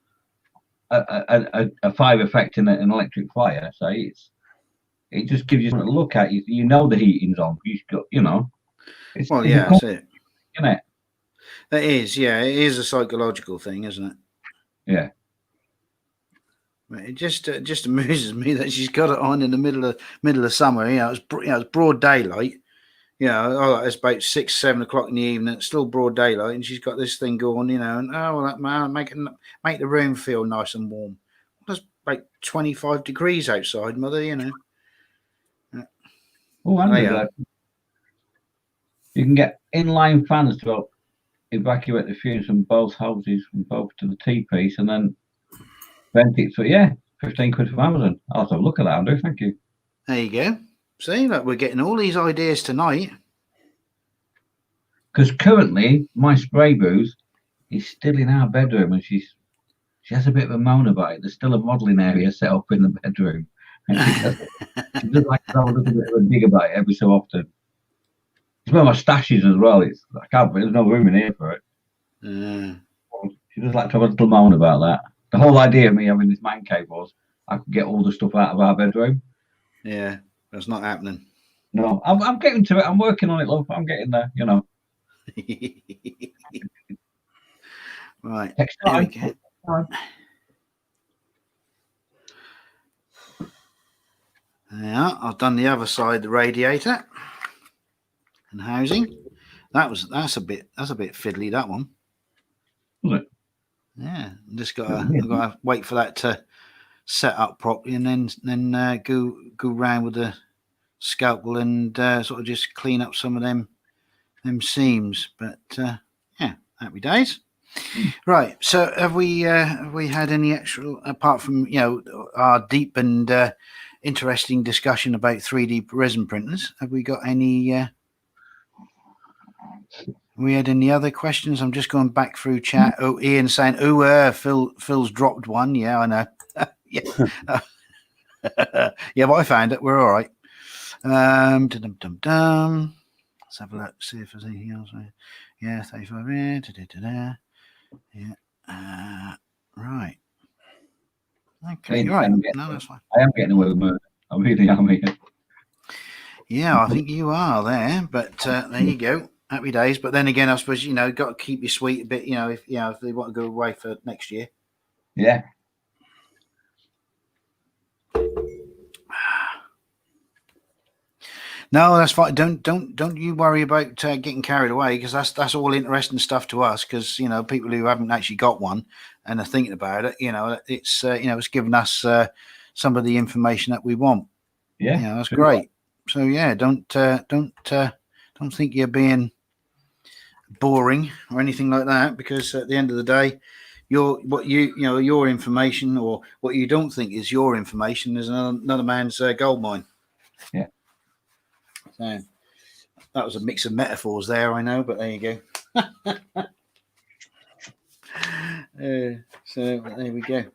a fire effect in an electric fire, say it just gives you something to look at. You know the heating's on. You've got, you know. It's That's it. Isn't it? It is. Yeah, it is a psychological thing, isn't it? Yeah. It just amuses me that she's got it on in the middle of summer. You know, it's broad daylight. You know, it's about 6, 7 o'clock in the evening. It's still broad daylight, and she's got this thing going. You know, and that man make the room feel nice and warm. It's about 25 degrees outside, mother. You know. Oh, and you can get inline fans to help evacuate the fumes from both houses, from both to the T-piece, and then vent it. So yeah, 15 quid from Amazon. I'll have to look at that, Andrew. Thank you. There you go. See, look, we're getting all these ideas tonight. Because currently, my spray booth is still in our bedroom, and she has a bit of a moan about it. There's still a modelling area set up in the bedroom, and she does like to have a little bit of a dig about it every so often. It's where my stash is as well. There's no room in here for it. She does like to have a little moan about that. The whole idea of me having this man cave was I could get all the stuff out of our bedroom. Yeah, that's not happening. No, I'm getting to it. I'm working on it, love. I'm getting there, you know. Right. Next time. Yeah, I've done the other side, the radiator and housing. That's a bit fiddly, that one. Was it? Yeah, just gotta wait for that to set up properly, and then go round with the scalpel and sort of just clean up some of them seams. But yeah, happy days. Right. So have we had any extra, apart from, you know, our deep and interesting discussion about 3D resin printers? Have we got any? We had any other questions? I'm just going back through chat. Oh, Ian saying, Phil's dropped one. Yeah, I know. Yeah. Yeah, but I found it. We're all right. Let's have a look, see if there's anything else. Yeah, 35. Yeah. Right. Okay, right. No, that's fine. I am getting away with murder. I really am here. Yeah, I think you are there, but there you go. Happy days. But then again, I suppose, you know, got to keep your sweet a bit, you know, if they want to go away for next year. Yeah. No, that's fine. Don't you worry about getting carried away, because that's all interesting stuff to us. Because, you know, people who haven't actually got one and are thinking about it, you know, it's it's giving us some of the information that we want. Yeah, you know, that's great. So yeah, don't think you're being boring or anything like that, because at the end of the day, your information, or what you don't think is your information, is another man's gold mine. Yeah. So that was a mix of metaphors there, I know, but there you go. So there we go.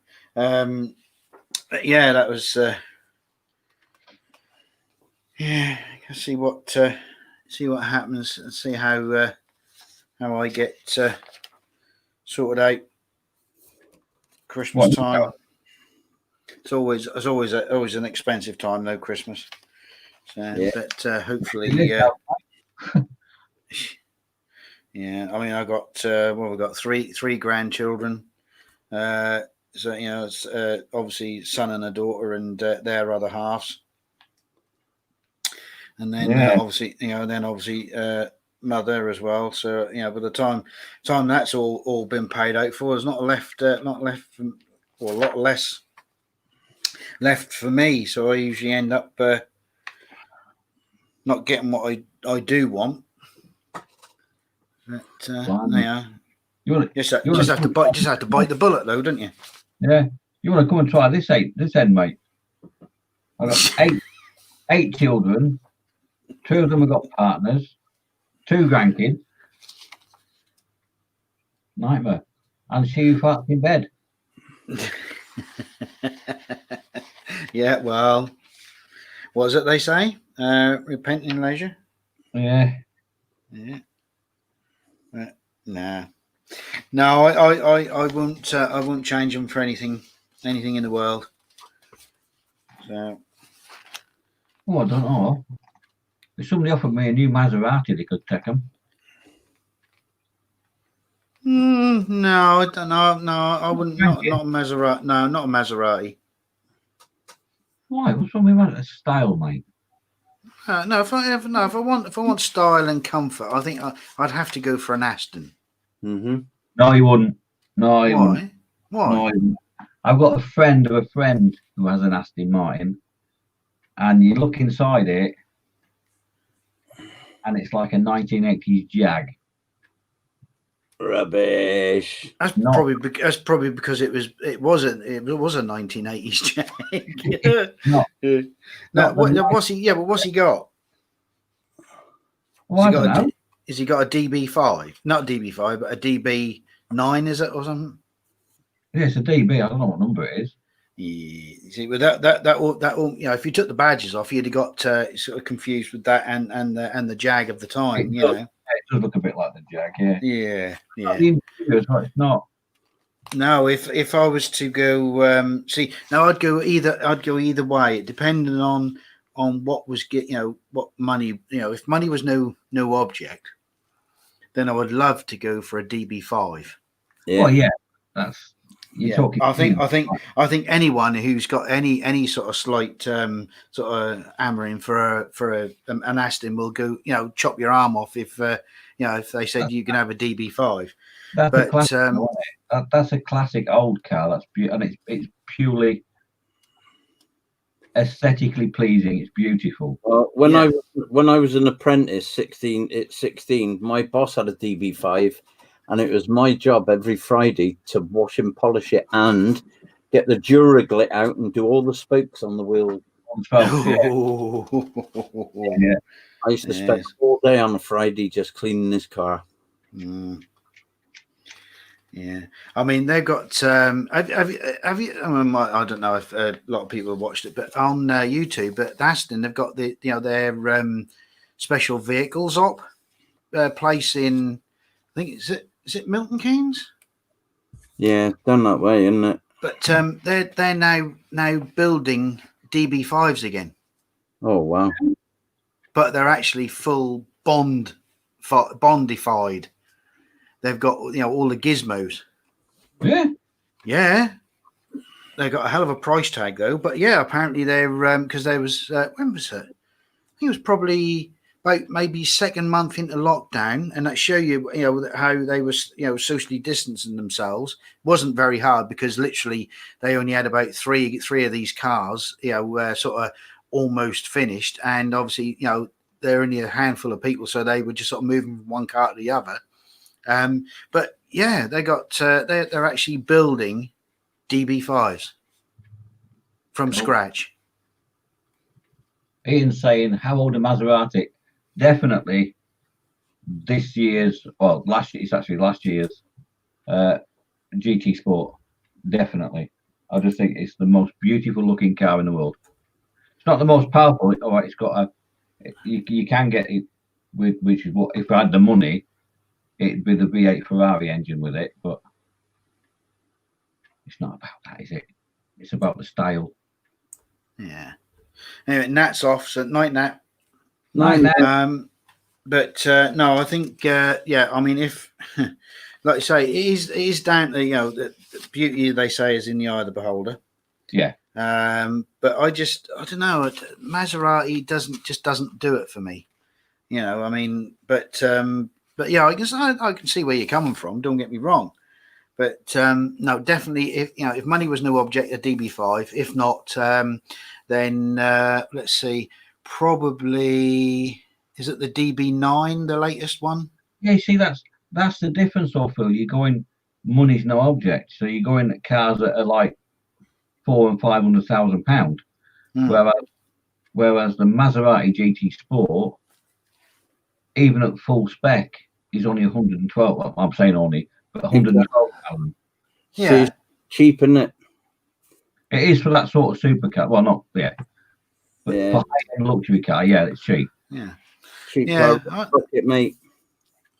Yeah, that was. Yeah, see what happens, and see how I get sorted out Christmas time. It's always an expensive time, though, Christmas. So, yeah. But hopefully, yeah. I mean, I got we've got three grandchildren. So you know, it's obviously son and a daughter, and their other halves. And then obviously mother as well. So you know, by the time that's all been paid out for, there's not a lot less left for me. So I usually end up not getting what I do want. But yeah, you just have to bite the bullet, though, don't you? Yeah, you want to come and try this end, mate? I've got eight children. 2 of them have got partners. 2 grandkids. Nightmare. And she farts in bed. Yeah, well, what is it they say? Repent in leisure. Yeah. Yeah. Nah. No, I won't change them for anything in the world. So. Oh, I don't know. If somebody offered me a new Maserati, they could take them. No, I don't know. No, I wouldn't. Not a Maserati. No, not a Maserati. Why? What's wrong with that? It's style, mate. No, if I want style and comfort, I think I'd have to go for an Aston. Mm-hmm. No, you wouldn't. No, you wouldn't. Why? No, you wouldn't. I've got a friend of a friend who has an Aston Martin, and you look inside it, and it's like a 1980s Jag. Rubbish. That's probably because it was a 1980s Jag. What's he? Yeah, but what's he got? Well, I don't know. Has he got a DB5? Not a DB5, but a DB9, is it, or something? Yeah, it's a DB. I don't know what number it is. Yeah, see, but that all, you know, if you took the badges off, you'd have got sort of confused with that and the Jag of the time, you know. It does look a bit like the Jag, yeah. Yeah. It's not. No, if I was to go, I'd go either way. It depended on what was what money, if money was no object, then I would love to go for a DB5. Yeah. Well, yeah, that's. Talking I think anyone who's got any sort of slight sort of hammering for an Aston will go, chop your arm off if they said you can have a DB5. That's a classic old car. And it's purely aesthetically pleasing. It's beautiful. When I was an apprentice, 16, my boss had a DB5. And it was my job every Friday to wash and polish it and get the Duraglit out and do all the spokes on the wheel. Yeah. I used to spend all day on a Friday just cleaning this car. Yeah, I mean they've got. Have you? I mean, I don't know if a lot of people have watched it, but on YouTube, but Aston they've got their special vehicles op place in. I think is it Milton Keynes? Yeah, done that way, isn't it? But they're now building DB5s again. Oh wow! But they're actually full bondified. They've got all the gizmos. Yeah. They got a hell of a price tag though. But yeah, apparently they're because there was when was it? I think it was probably about maybe second month into lockdown, and that show you how they were socially distancing themselves. It wasn't very hard because literally they only had about three of these cars sort of almost finished, and obviously they're only a handful of people, so they were just sort of moving from one car to the other. But yeah, they got they're actually building DB5s from scratch. Ian's saying, how old a Maserati? Definitely last year's GT Sport. Definitely. I just think it's the most beautiful looking car in the world. It's not the most powerful. All right, it's got you can get it with, which is what, if I had the money, it'd be the V8 Ferrari engine with it, but it's not about that, is it? It's about the style. Yeah. Anyway, Nat's off, so night Nat. Night Nat. But no, I think I mean, if like I say, it is down to the beauty they say is in the eye of the beholder. Yeah. But I don't know. Maserati doesn't do it for me. I mean, but yeah, I guess I can see where you're coming from. Don't get me wrong, but no, definitely if money was no object, a DB5. If not, then let's see, probably is it the DB9, the latest one? Yeah, you see, that's the difference, though, Phil. You're going money's no object, so you're going at cars that are like £400,000 and £500,000, whereas whereas the Maserati GT Sport, even at full spec, is only 112. Well, I'm saying only, but 112,000. So it's cheap, isn't it? It is for that sort of supercar. Well, not but for high-end luxury car, it's cheap. Yeah, cheap car, mate.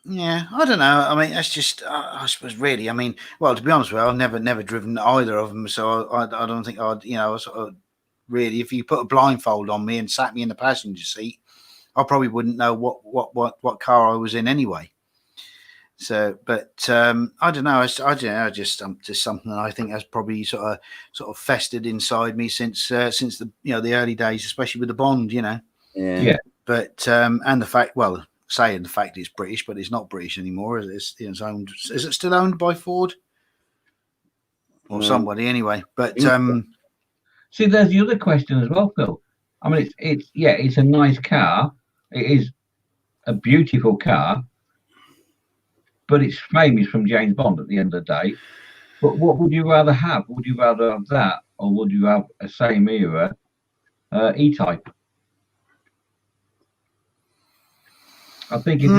Yeah, I don't know. I mean, that's just, I suppose, really. I mean, well, to be honest with you, I've never driven either of them, so I don't think I'd, sort of really. If you put a blindfold on me and sat me in the passenger seat, I probably wouldn't know what car I was in anyway. So, but I don't know. Just something that I think has probably sort of festered inside me since the the early days, especially with the Bond. Yeah. But and the fact, well, saying the fact it's British, but it's not British anymore. It's owned. Is it still owned by Ford or somebody anyway? But see, there's the other question as well, Phil. I mean, it's a nice car. It is a beautiful car, but it's famous from James Bond at the end of the day. But what would you rather have? Would you rather have that, or would you have a same era E-Type? I think if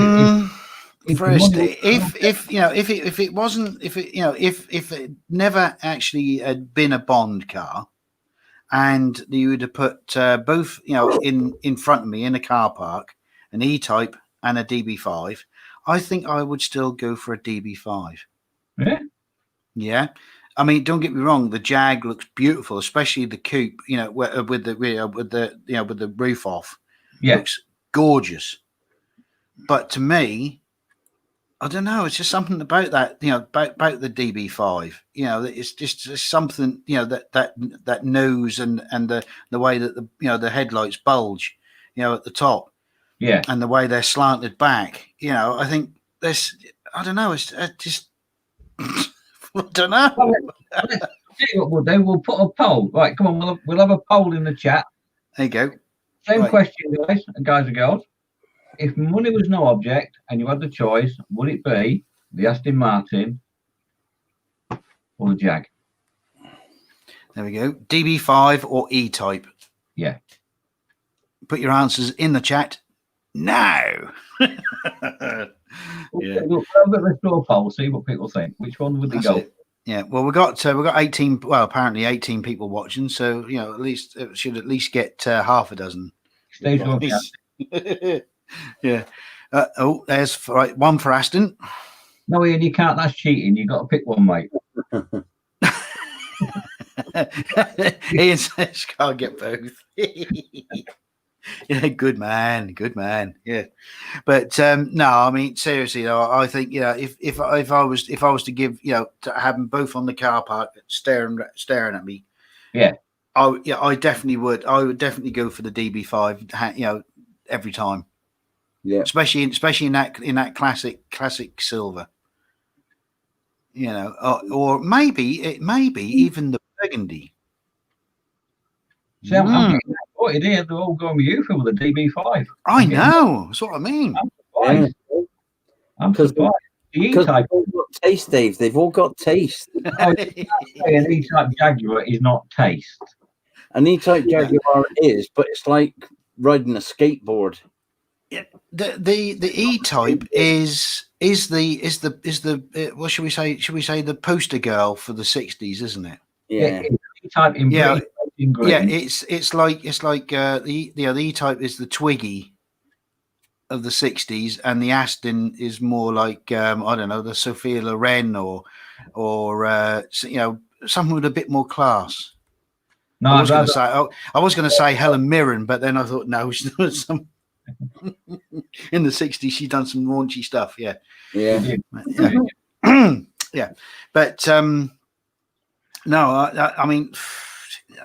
it never actually had been a Bond car, and you would have put both in front of me in a car park, an E-Type and a DB5, I think I would still go for a DB5. Yeah. I mean, don't get me wrong. The Jag looks beautiful, especially the coupe. With the roof off. Yeah, looks gorgeous. But to me, I don't know. It's just something about that. About the DB5. It's just something. That nose and the way that the headlights bulge. At the top. Yeah, and the way they're slanted back. I think this. I don't know. It's just. I don't know. Let's see what we'll do. We'll put a poll. Right, come on. We'll have a poll in the chat. There you go. Same question, guys and girls. If money was no object and you had the choice, would it be the Aston Martin or the Jag? There we go. DB5 or E-Type? Yeah. Put your answers in the chat now. We'll have a bit of a straw poll, see what people think. Which one would they go? Yeah, well, we got 18. Well, apparently 18 people watching, so at least it should at least get half a dozen. Stage one. Yeah. There's one for Aston. No, Ian, you can't. That's cheating. You got to pick one, mate. Ian says, "Can't get both." Yeah, good man. Yeah, but no, I mean seriously though, I think if I was to give to have them both on the car park staring at me, I definitely would. I would definitely go for the DB5. Every time. Yeah, especially in that classic silver. Or maybe even the burgundy. See, I'm getting that here. They're all going with you for the DB5. I know. That's what I mean. I'm surprised. The E-Type. They've all got taste, Dave. They've all got taste. An E-Type Jaguar is not taste. An E-Type Jaguar is, but it's like riding a skateboard. Yeah, the E-Type is the what should we say? Should we say the poster girl for the 60s, isn't it? Yeah. E-Type in green. Yeah, it's like the E-Type is the Twiggy of the 60s, and the Aston is more like I don't know, the Sophia Loren or something with a bit more class. No, I was going to say Helen Mirren, but then I thought no, some in the 60s she'd done some raunchy stuff. Yeah. But no, I mean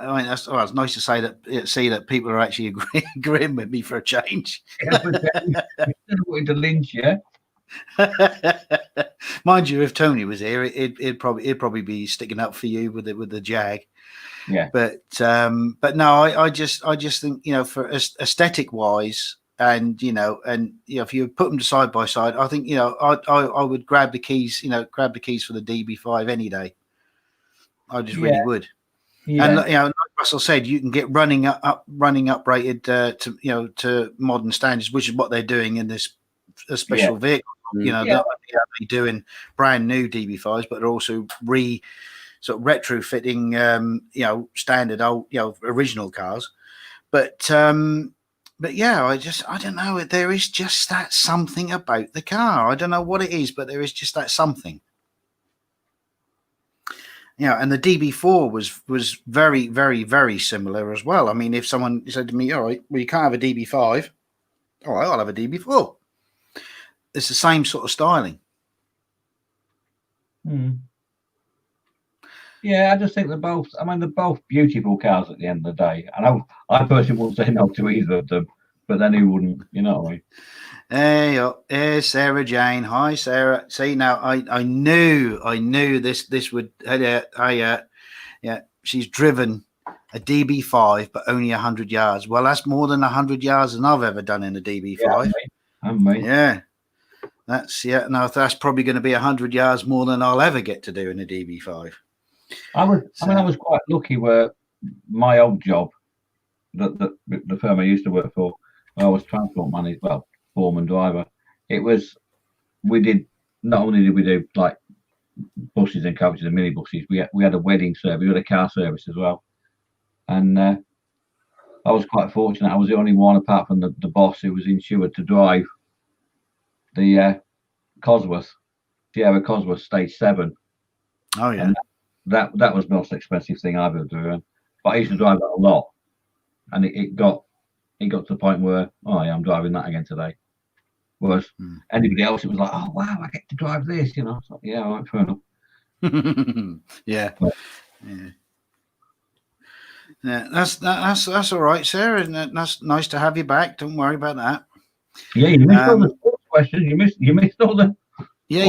that's it's nice to say that people are actually agreeing with me for a change. Wanting to lynch you. Mind you, if Tony was here, it'd probably be sticking up for you with the Jag. Yeah. But no, I just think for aesthetic wise, and if you put them side by side, I think I would grab the keys, grab the keys for the DB5 any day. I just really would. Yeah. And Russell said, you can get running uprated to modern standards, which is what they're doing in this special vehicle. You know, they're doing brand new DB5s, but they're also sort of retrofitting, standard old, original cars. But yeah, I don't know. There is just that something about the car. I don't know what it is, but there is just that something. Yeah, and the DB4 was very, very, very similar as well. I mean, if someone said to me, all right, well, you can't have a DB5. All right, I'll have a DB4. It's the same sort of styling. Yeah, I just think they're both beautiful cars at the end of the day. I personally wouldn't say no to either of them, but then who wouldn't, you know what I mean? Hey, Sarah Jane. Hi, Sarah. See, now I knew this would. She's driven a DB5, but only 100 yards. Well, that's more than 100 yards than I've ever done in a DB5. Yeah, that's probably going to be 100 yards more than I'll ever get to do in a DB5. I was quite lucky where my old job, the firm I used to work for, I was transport manager, foreman driver. Not only did we do like buses and coaches and minibuses, we had a wedding service, we had a car service as well. And I was quite fortunate. I was the only one, apart from the boss, who was insured to drive the Sierra Cosworth Stage 7. Oh yeah. And that was the most expensive thing I've ever driven. But I used to drive that a lot, and it got to the point where, I'm driving that again today. Whereas anybody else, it was like, oh wow, I get to drive this, you know. So, yeah, all right, fair enough. Yeah. That's all right, Sarah. That's nice to have you back. Don't worry about that. Yeah, you missed all the sports questions. You missed all the. Yeah.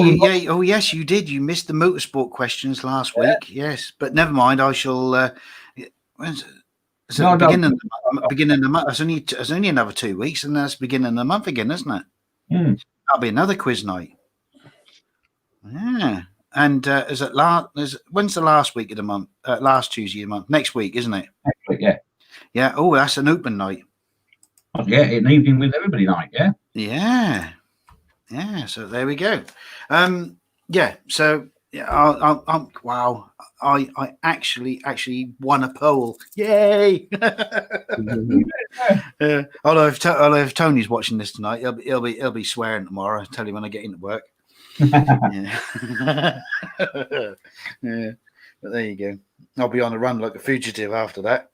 Oh, yes, you did. You missed the motorsport questions last week. Yes, but never mind. I shall. Beginning of the month. It's only another 2 weeks, and that's beginning of the month again, isn't it? That'll be another quiz night. Yeah. And when's the last week of the month? Last Tuesday of the month. Next week, isn't it? Next week, yeah. Yeah. Oh, that's an open night. Oh, yeah, an evening with everybody night. Yeah. Yeah. So there we go. Yeah. So yeah, wow. I actually won a poll. Yay! Although if Tony's watching this tonight, he'll be swearing tomorrow. I'll tell you when I get into work. Yeah. Yeah. But there you go. I'll be on the run like a fugitive after that.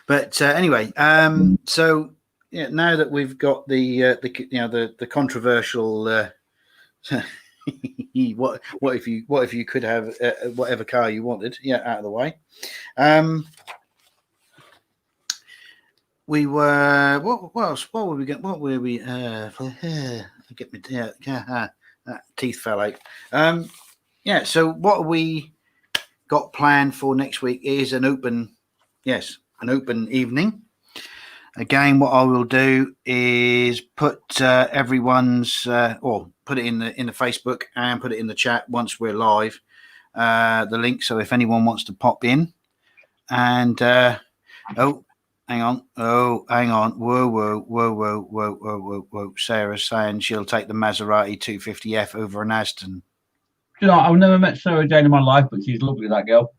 But anyway, so yeah, now that we've got the controversial what if you could have whatever car you wanted, out of the way. We were what else? What were we getting? What were we? Get me. That teeth fell out. So what have we got planned for next week is an open evening. Again, what I will do is put everyone's or put it in the Facebook and put it in the chat once we're live. The link, so if anyone wants to pop in, and hang on. Whoa. Sarah's saying she'll take the Maserati 250F over an Aston. You know, I've never met Sarah Jane in my life, but she's lovely, that girl.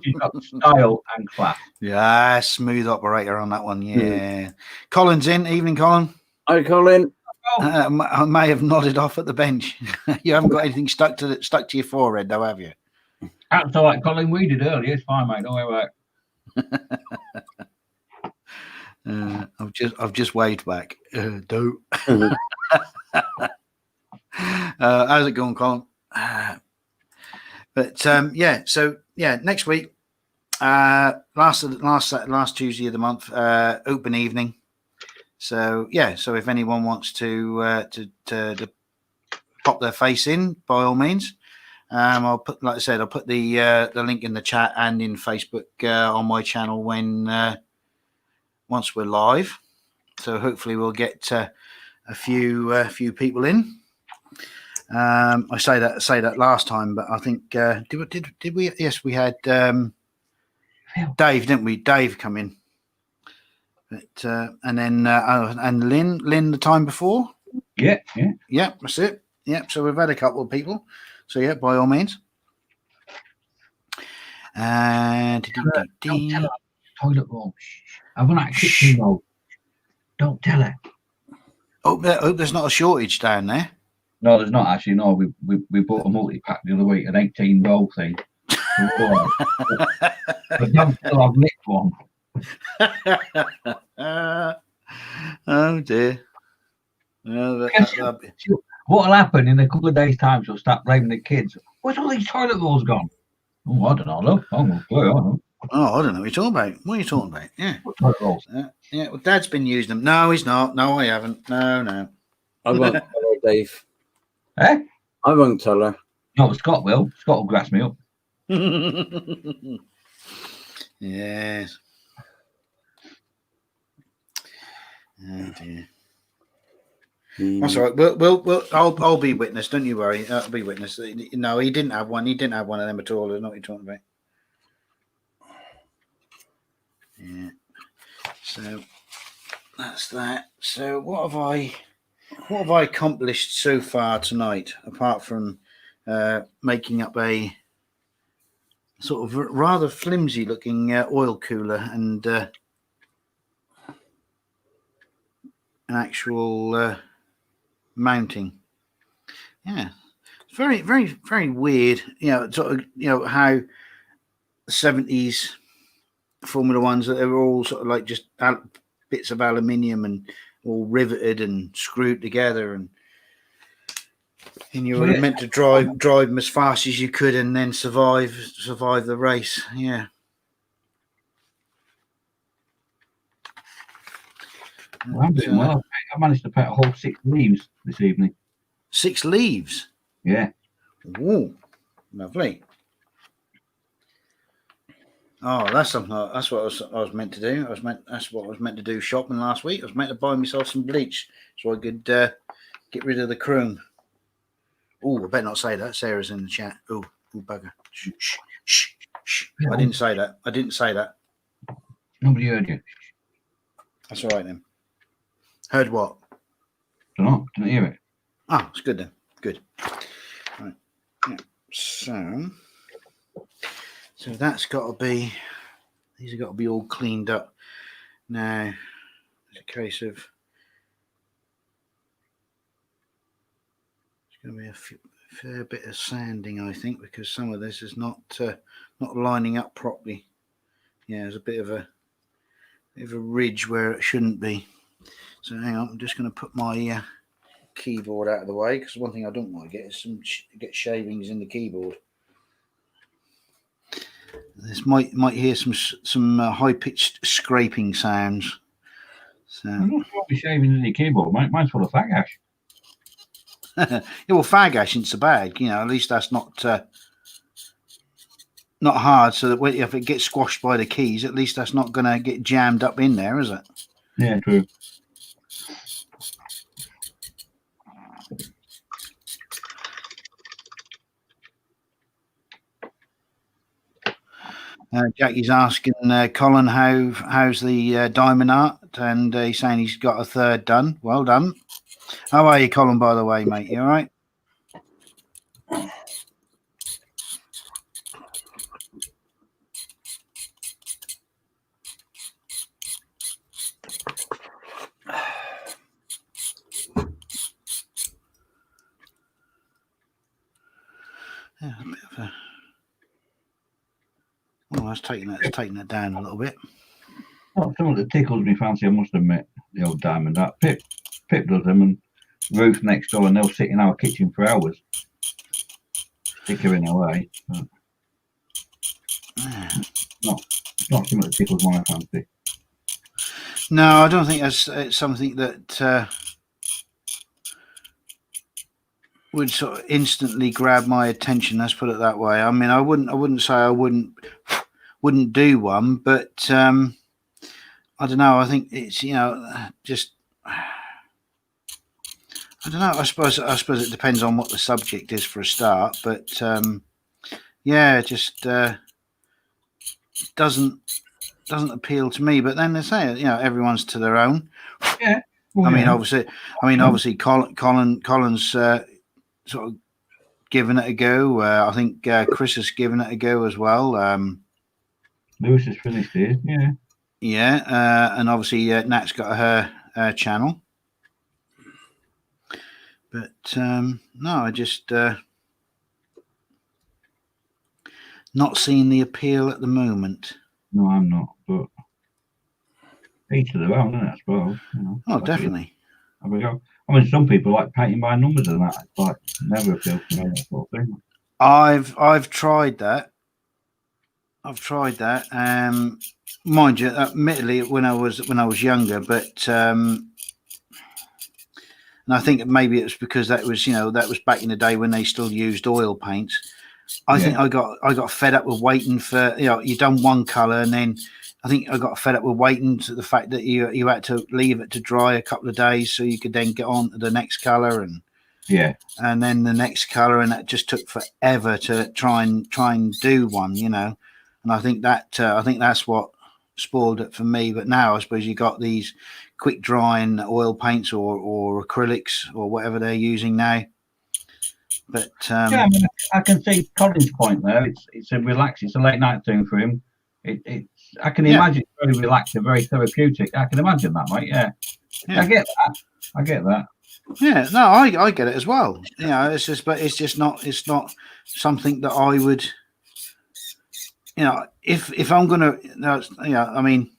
She's got style and class. Yeah, smooth operator on that one. Yeah. Colin's in. Evening, Colin. Hi, Colin. I may have nodded off at the bench. You haven't got anything stuck to your forehead, though, have you? That's all right, Colin. We did earlier. It's fine, mate. Don't worry about it. I've just waved back. Don't. How's it going, Colin? But next week, last Tuesday of the month, open evening. So if anyone wants to pop their face in, by all means, I'll put, like I said, I'll put the link in the chat and in Facebook on my channel once we're live. So hopefully we'll get a few people in. I say that last time, but I think did we? Yes, we had Dave, didn't we? Dave come in, but and then and Lynn the time before. Yeah. That's it. Yeah, so we've had a couple of people. So yeah, by all means. Don't tell her. Toilet roll. I've run out of kitchen roll. Don't tell her. Hope there's not a shortage down there. No, there's not actually. No, we bought a multi-pack the other week, an 18 roll thing. But don't tell I've licked one. Oh dear. What'll happen in a couple of days' time? She'll start blaming the kids. Where's all these toilet rolls gone? Oh, I don't know. Look, I don't know. Oh, I don't know what you're talking about. What are you talking about? Yeah. Toilet rolls. Yeah. Well, Dad's been using them. No, he's not. No, I haven't. No. I won't tell her, Dave. Eh? I won't tell her. No, Scott will. Scott will grass me up. Yes. Oh dear. That's all right. Well, I'll be witness. Don't you worry. I'll be witness. No, he didn't have one. He didn't have one of them at all. I don't know what you're talking about. Yeah. So that's that. So what have I accomplished so far tonight, apart from making up a sort of rather flimsy looking oil cooler and an actual mounting. Yeah, it's very, very, very weird. Sort of, how the 70s Formula Ones, that they were all sort of like just bits of aluminium and all riveted and screwed together, and you were meant to drive them as fast as you could and then survive the race. Yeah. Well, I'm doing well. I managed to paint a whole 6 leaves this evening. 6 leaves? Yeah. Ooh, lovely. Oh, that's something. That's what I was meant to do. That's what I was meant to do shopping last week. I was meant to buy myself some bleach so I could get rid of the chrome. Oh, I better not say that. Sarah's in the chat. Oh, bugger. Shh. I didn't say that. Nobody heard you. That's all right then. Heard what? Don't know. Didn't hear it. Oh, it's good then. Good. Right. Yeah. So that's got to be. These have got to be all cleaned up. Now, it's a case of. It's going to be a fair bit of sanding, I think, because some of this is not lining up properly. Yeah, there's a bit of a ridge where it shouldn't be. So hang on, I'm just going to put my keyboard out of the way, because one thing I don't want to get is get shavings in the keyboard. This might hear some high pitched scraping sounds. So I'm not sure be shaving in your keyboard, mate. Mine's full of fag ash. Yeah, well, fag ash into the bag. At least that's not hard. So that if it gets squashed by the keys, at least that's not going to get jammed up in there, is it? Yeah, true. Jackie's asking Colin how's the diamond art, and he's saying he's got a third done. Well done. How are you, Colin, by the way, mate? You all right? Yeah, a bit of a... Well, that's taking that down a little bit. Well, something that tickles me fancy, I must admit, the old diamond art. Pip does them, and Ruth next door, and they'll sit in our kitchen for hours, stickering away. But not something that tickles my fancy. No, I don't think it's something that would sort of instantly grab my attention. Let's put it that way. I mean, I wouldn't say I wouldn't do one, but I don't know. I think it's just. I I don't know. I suppose it depends on what the subject is for a start, but yeah, it just doesn't appeal to me. But then they say, everyone's to their own. Yeah. Well, I mean, yeah. obviously, Colin's sort of given it a go. I think Chris has given it a go as well. Lewis has finished his. Yeah. Yeah, and obviously Nat's got her channel. But no, I just not seeing the appeal at the moment. No, I'm not. But each to their own, isn't it, I suppose. Oh, definitely. I mean, some people like painting by numbers and that. It's like never appealed to me, that sort of thing. I've tried that. Mind you, admittedly, when I was younger, but and I think maybe it was because that was back in the day when they still used oil paints. I think I got fed up with waiting for you done one color, and then I think I got fed up with waiting to the fact that you had to leave it to dry a couple of days so you could then get on to the next color and then the next color, and that just took forever to try and do one, and I think that's what spoiled it for me. But now I suppose you got these quick drying oil paints or acrylics or whatever they're using now. But I mean, I can see Colin's point there. It's a relax. It's a late night thing for him. I can imagine it's very relaxing, very therapeutic. I can imagine that, mate. Yeah. I get that. Yeah, no, I get it as well. It's not something that I would, if I'm gonna, I mean,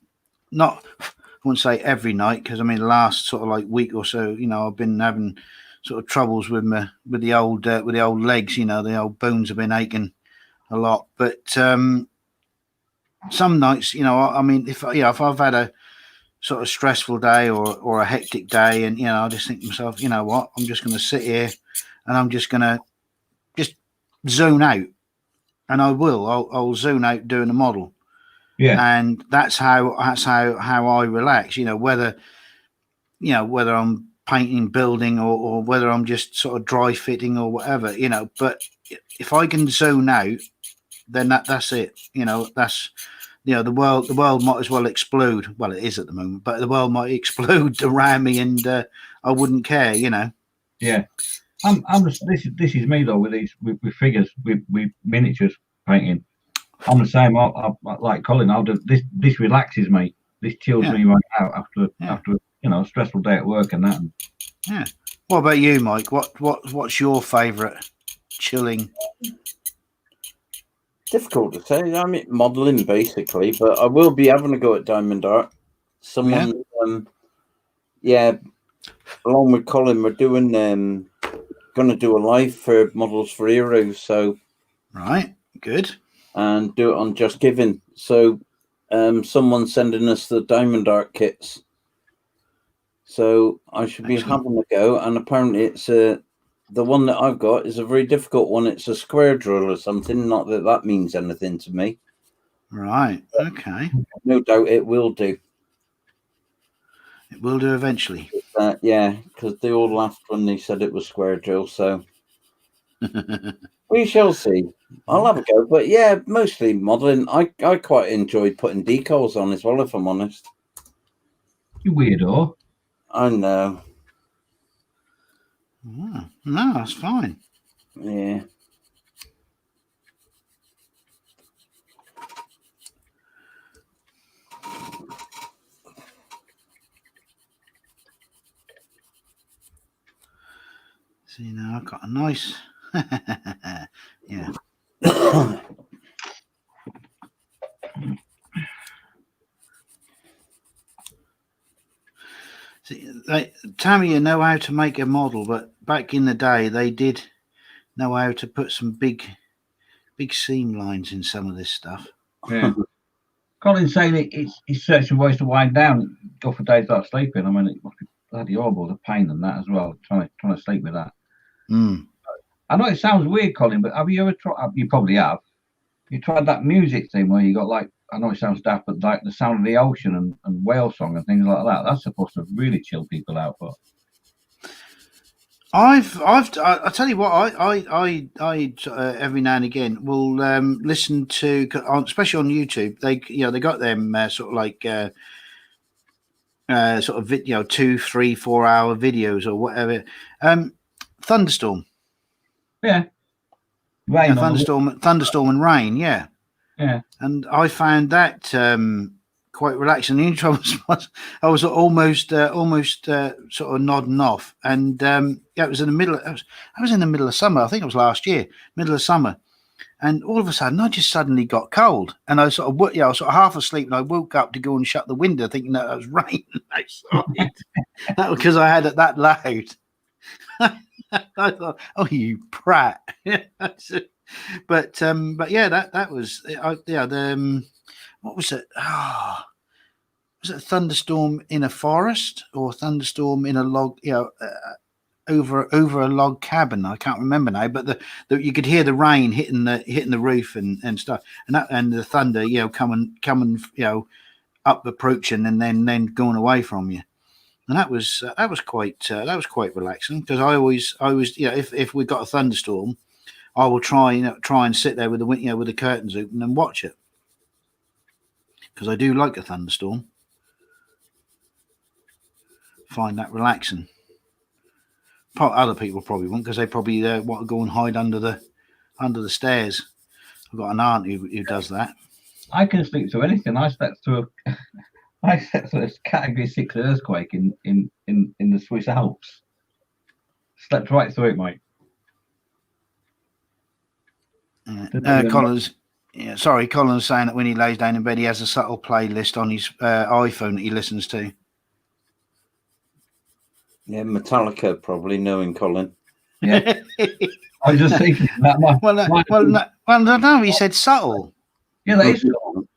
not, I wouldn't say every night, because I mean, the last sort of like week or so, I've been having sort of troubles with the old legs. The old bones have been aching a lot. But some nights, I mean, if I've had a sort of stressful day or a hectic day, and I just think to myself, you know what, I'm just going to sit here and I'm just going to just zone out, and I'll zone out doing the model. And that's how I relax. Whether I'm painting, building, or whether I'm just sort of dry fitting or whatever, but if I can zone out, then that's it. That's the world might as well explode. Well, it is at the moment, but the world might explode around me, and I wouldn't care. Yeah, I'm just, this is me though with figures, with miniatures painting. I'm the same. I like Colin. I'll do this. This relaxes me. This chills me right out after a stressful day at work and that. Yeah. What about you, Mike? What's your favourite chilling? Difficult to say. I mean, modelling basically, but I will be having a go at diamond art. Someone, along with Colin, we're doing going to do a live for Models for Heroes. So, right, good, and do it on Just Giving. So, someone's sending us the diamond art kits. So I should be having a go, and apparently it's the one that I've got is a very difficult one. It's a square drill or something. Not that that means anything to me. Right. Okay. No doubt it will do. It will do eventually. Yeah, because they all laughed when they said it was square drill. So we shall see. I'll have a go, but yeah, mostly modelling. I quite enjoyed putting decals on as well, if I'm honest. You weirdo. I know. Oh, no, that's fine. Yeah. See, now I've got a nice, yeah. See, Tammy, you know how to make a model, but back in the day, they did know how to put some big seam lines in some of this stuff. Yeah. Colin's saying he's searching ways to wind down, go for days without sleeping. I mean, it must be bloody horrible, the pain and that as well, trying to sleep with that. I know it sounds weird, Colin, but have you ever tried? You probably have. You tried that music thing where you got, like, I know it sounds daft, but like the sound of the ocean and whale song and things like that. That's supposed to really chill people out. But I tell you what, I every now and again will listen to, especially on YouTube. They got them sort of like sort of 2, 3, 4 hour videos or whatever. Thunderstorm, Yeah. Rain on the thunderstorm and rain, yeah. Yeah. And I found that quite relaxing. The only trouble was I was almost sort of nodding off, and it was in the middle. I was in the middle of summer. I think it was last year, middle of summer, and all of a sudden I just suddenly got cold, and I sort of I was sort of half asleep, and I woke up to go and shut the window, thinking that it was rain outside. That was because I had it that loud. I thought, oh, you prat. But yeah, that was the what was it? Oh, was it a thunderstorm in a forest or thunderstorm in a log? Over a log cabin. I can't remember now, but you could hear the rain hitting the roof and stuff, and the thunder, coming, up approaching and then going away from you. And that was quite relaxing, because I always if we got a thunderstorm, I will try and sit there with the with the curtains open and watch it, because I do like a thunderstorm. Find that relaxing. Other people probably won't, because they probably want to go and hide under the stairs. I've got an aunt who does that. I can sleep through anything. I slept through a category 6 earthquake in the Swiss Alps. Slept right through it, mate. Colin's saying that when he lays down in bed, he has a subtle playlist on his iPhone that he listens to. Yeah, Metallica, probably, knowing Colin. Yeah. I was just thinking that. Well, no, he said subtle. Yeah, that is subtle.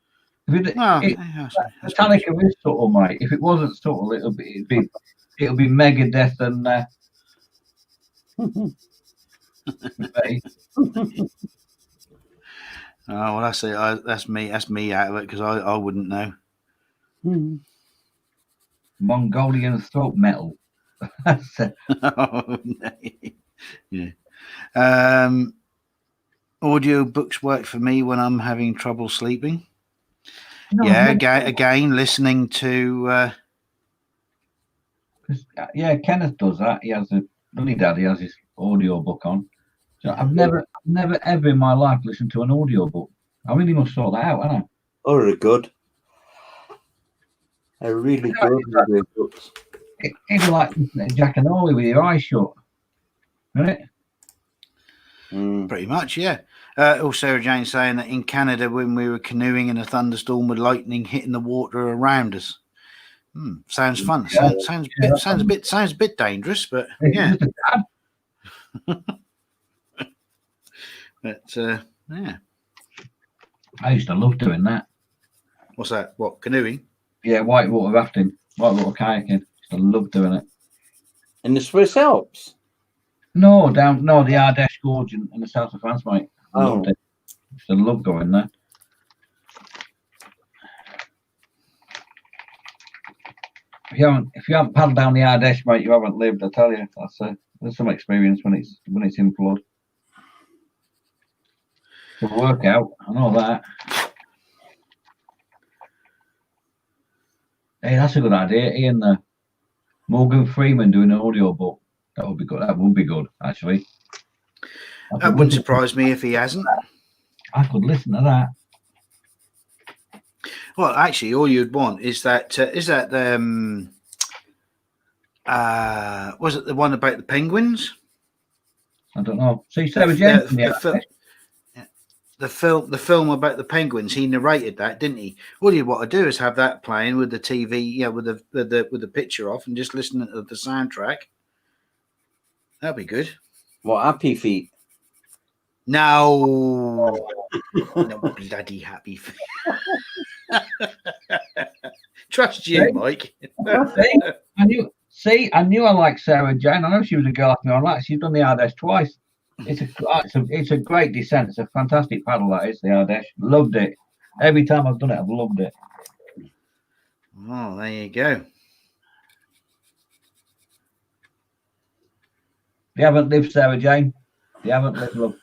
Metallica is subtle, mate. If it wasn't subtle, it'll be Megadeth and. Oh, well, that's it. That's me out of it, because I wouldn't know. Mongolian throat metal. Oh, no. Yeah. Audio books work for me when I'm having trouble sleeping. Again, listening to. Kenneth does that. He has Daddy has his audio book on. So I've never ever in my life listened to an audio book. I really must sort that out, haven't I? Oh, they're good. They're really good audio books. It's like Jack and Ollie with your eyes shut, isn't it? Pretty much, yeah. Sarah Jane saying that in Canada, when we were canoeing in a thunderstorm with lightning hitting the water around us. Sounds fun. Sounds a bit dangerous, but yeah. But yeah. I used to love doing that. What's that? What, canoeing? Yeah, whitewater rafting, whitewater kayaking. I love doing it. In the Swiss Alps? No, the Ardèche Gorge in the south of France, mate. I loved it. I love going there. If you haven't paddled down the Ardèche, mate, you haven't lived. I tell you, there's some experience when it's in flood. It's a workout, I know that. Hey, that's a good idea, Ian. Morgan Freeman doing an audio book. That would be good. That would be good, actually. That wouldn't surprise me if he hasn't. I could listen to that. Well, actually, all you'd want is that. Was it the one about the penguins? I don't know. See, Sarah Jane. The film about the penguins. He narrated that, didn't he? All you want to do is have that playing with the TV, with the picture off, and just listen to the soundtrack. That'd be good. What, Happy Feet? No, no bloody Happy Feet. Trust you, Mike. I knew I liked Sarah Jane. I know she was a girl after me. I like. She's done the Ardèche twice. It's a great descent. It's a fantastic paddle, that is, the Ardèche. Loved it. Every time I've done it, I've loved it. Oh, there you go. They haven't lived, Sarah Jane. They haven't lived, love.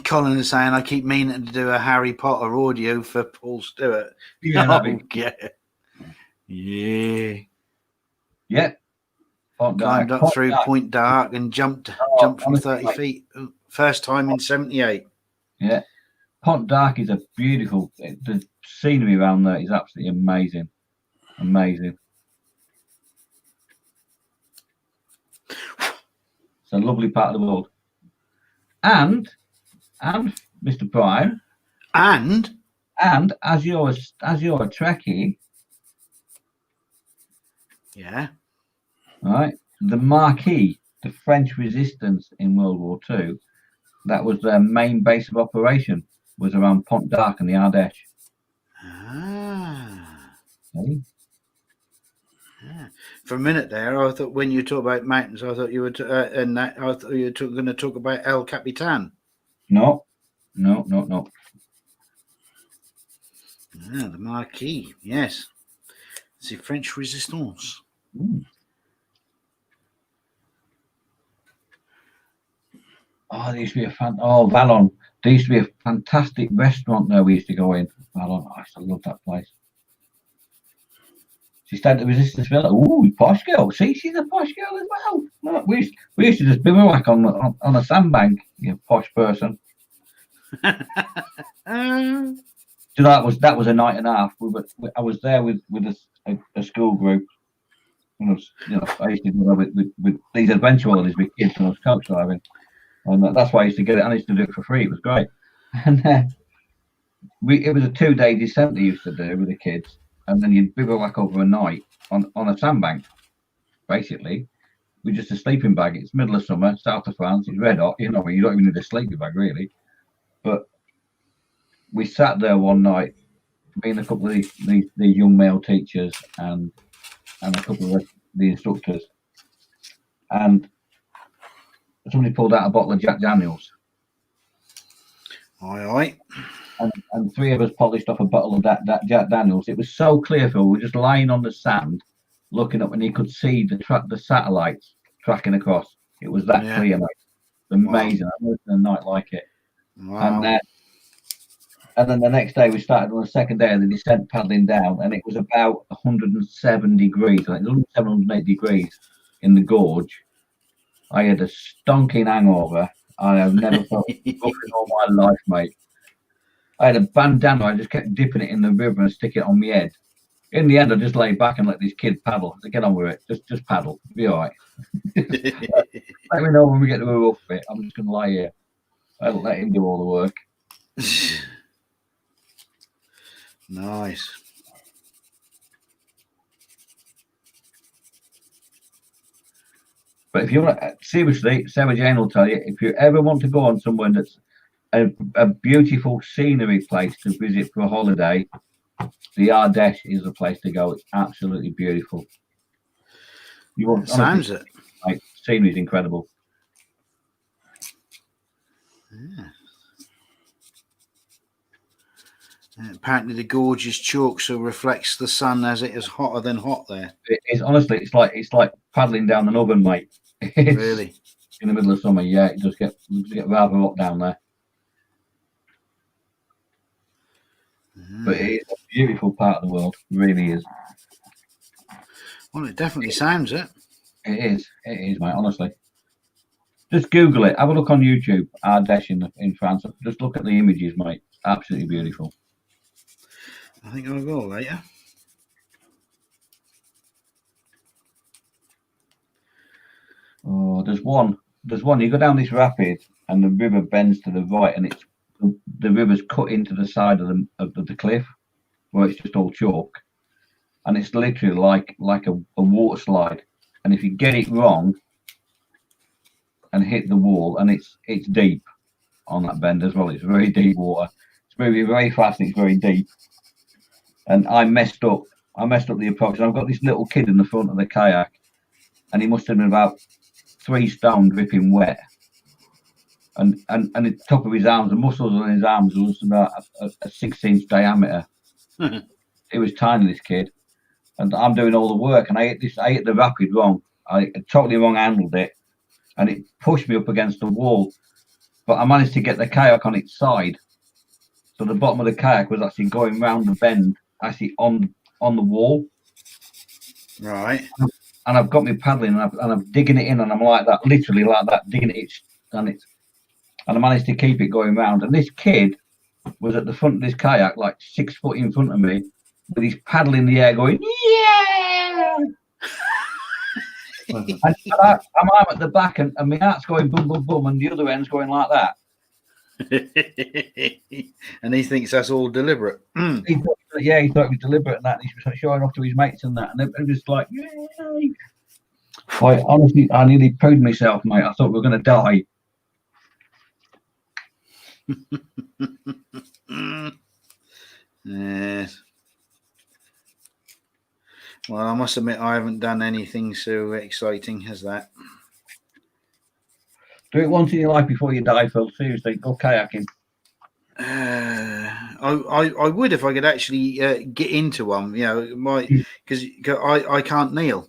Colin is saying, I keep meaning to do a Harry Potter audio for Paul Stewart. Yeah, that'd be... Yeah. Point Climbed Dark. up through Point Dark and jumped from honestly, 30 feet. First time in 78. Yeah. Point Dark is a beautiful... The scenery around there is absolutely amazing. Amazing. It's a lovely part of the world. And Mr. Prime, and as you're a Trekkie, yeah, right, the Marquis, the French resistance in World War II, that was their main base of operation, was around Pont d'Arc and the Ardèche. Okay. Yeah. For a minute there, I thought when you talk about mountains, I thought you were going to talk about El Capitan. No. Yeah, the Marquis, yes. It's the French resistance. Ooh. Oh, there used to be Vallon. There used to be a fantastic restaurant there we used to go in. Vallon. I used to love that place. She stayed at the Resistance Villa. Ooh, posh girl. See, she's a posh girl as well. Look, we used to just bivouac on a sandbank, you posh person. So that was a night and a half. I was there with a school group. I used to go with these adventure holidays with kids when I was coach driving, and that's why I used to get it. I used to do it for free. It was great, and it was a 2-day descent they used to do with the kids, and then you'd bivouac over a night on a sandbank, basically, with just a sleeping bag. It's middle of summer, south of France. It's red hot. You don't even need a sleeping bag really, but we sat there one night, being a couple of these young male teachers and a couple of the instructors, and somebody pulled out a bottle of Jack Daniels. Aye. And 3 of us polished off a bottle of that Jack Daniels. It was so clear, Phil. We were just lying on the sand, looking up, and you could see the satellites tracking across. It was that clear, mate. Amazing. I've never seen a night like it. Wow. And then the next day we started on the second day of the descent, paddling down, and it was about 107 degrees, like 108 degrees in the gorge. I had a stonking hangover. I have never felt rough in all my life, mate. I had a bandana. I just kept dipping it in the river and stick it on my head. In the end, I just lay back and let these kids paddle. So get on with it. Just paddle. Be all right. Let me know when we get to a rough bit. I'm just going to lie here. I'll let him do all the work. Nice. But if you want to, seriously, Sarah Jane will tell you, if you ever want to go on somewhere that's a beautiful scenery place to visit for a holiday, the Ardèche is the place to go. It's absolutely beautiful. Sounds it. Like, scenery is incredible. Yeah. Apparently the gorge is chalk, so reflects the sun as it is hotter than hot there. It's honestly, it's like paddling down an oven, mate. Really? In the middle of summer, yeah, it does get rather hot down there. But it is a beautiful part of the world. It really is. Well, it definitely sounds it. It is, mate, honestly. Just Google it. Have a look on YouTube, Ardèche in France. Just look at the images, mate. Absolutely beautiful. I think I'll go later. Oh, there's one. You go down this rapid and the river bends to the right, and the river's cut into the side of the cliff where it's just all chalk, and it's literally like a water slide. And if you get it wrong and hit the wall, and it's deep on that bend as well, it's very deep water. It's moving very fast. It's very deep, and I messed up the approach. And I've got this little kid in the front of the kayak, and he must have been about 3 stone dripping wet. And the top of his arms, the muscles on his arms was about a 6-inch diameter. It was tiny, this kid. And I'm doing all the work, and I hit the rapid wrong. I totally wrong handled it, and it pushed me up against the wall. But I managed to get the kayak on its side, so the bottom of the kayak was actually going round the bend, actually on the wall. Right. And I've got me paddling, and I'm digging it in, and I'm like that, literally like that, digging it, and I managed to keep it going round. And this kid was at the front of this kayak, like 6 foot in front of me, with his paddle in the air, going, yeah. And I'm at the back, and my heart's going boom, boom, boom, and the other end's going like that. And he thinks that's all deliberate. He thought it was deliberate, and that and he's showing off to his mates and that, and they're just like, yay! Like, honestly, I nearly pooed myself, mate. I thought we were going to die. Yes. Well, I must admit, I haven't done anything so exciting as that. Do it once in your life before you die, Phil. Seriously, go kayaking. I would if I could actually get into one. You know, because I can't kneel.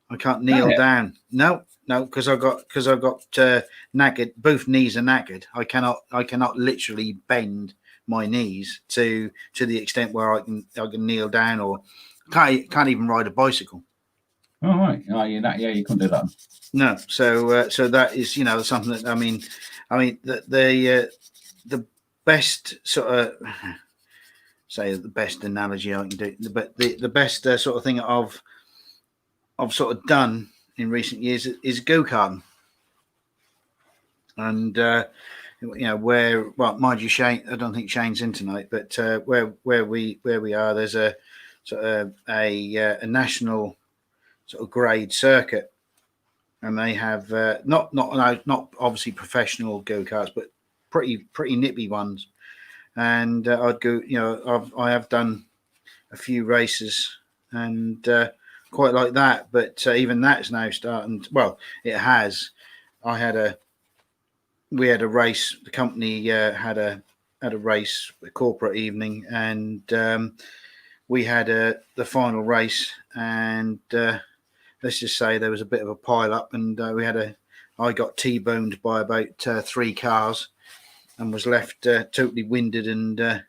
I can't kneel down. No, because I've got knackered. Both knees are knackered. I cannot literally bend my knees to the extent where I can kneel down, or can't even ride a bicycle. All right. Oh, you couldn't do that. No. So that is, you know, something that I mean the best sort of say the best analogy I can do, but the best sort of thing I've sort of done in recent years is go-karting. And you know, where, well, mind you, Shane, I don't think Shane's in tonight, but where we are, there's a sort of a national sort of grade circuit, and they have not obviously professional go-karts, but pretty nippy ones. And I'd go, you know, I have done a few races and quite like that, but even that's now starting. Well, it has. We had a race. The company had a race, a corporate evening, and we had the final race. And let's just say there was a bit of a pile up, and I got T-boned by about 3 cars, and was left totally winded and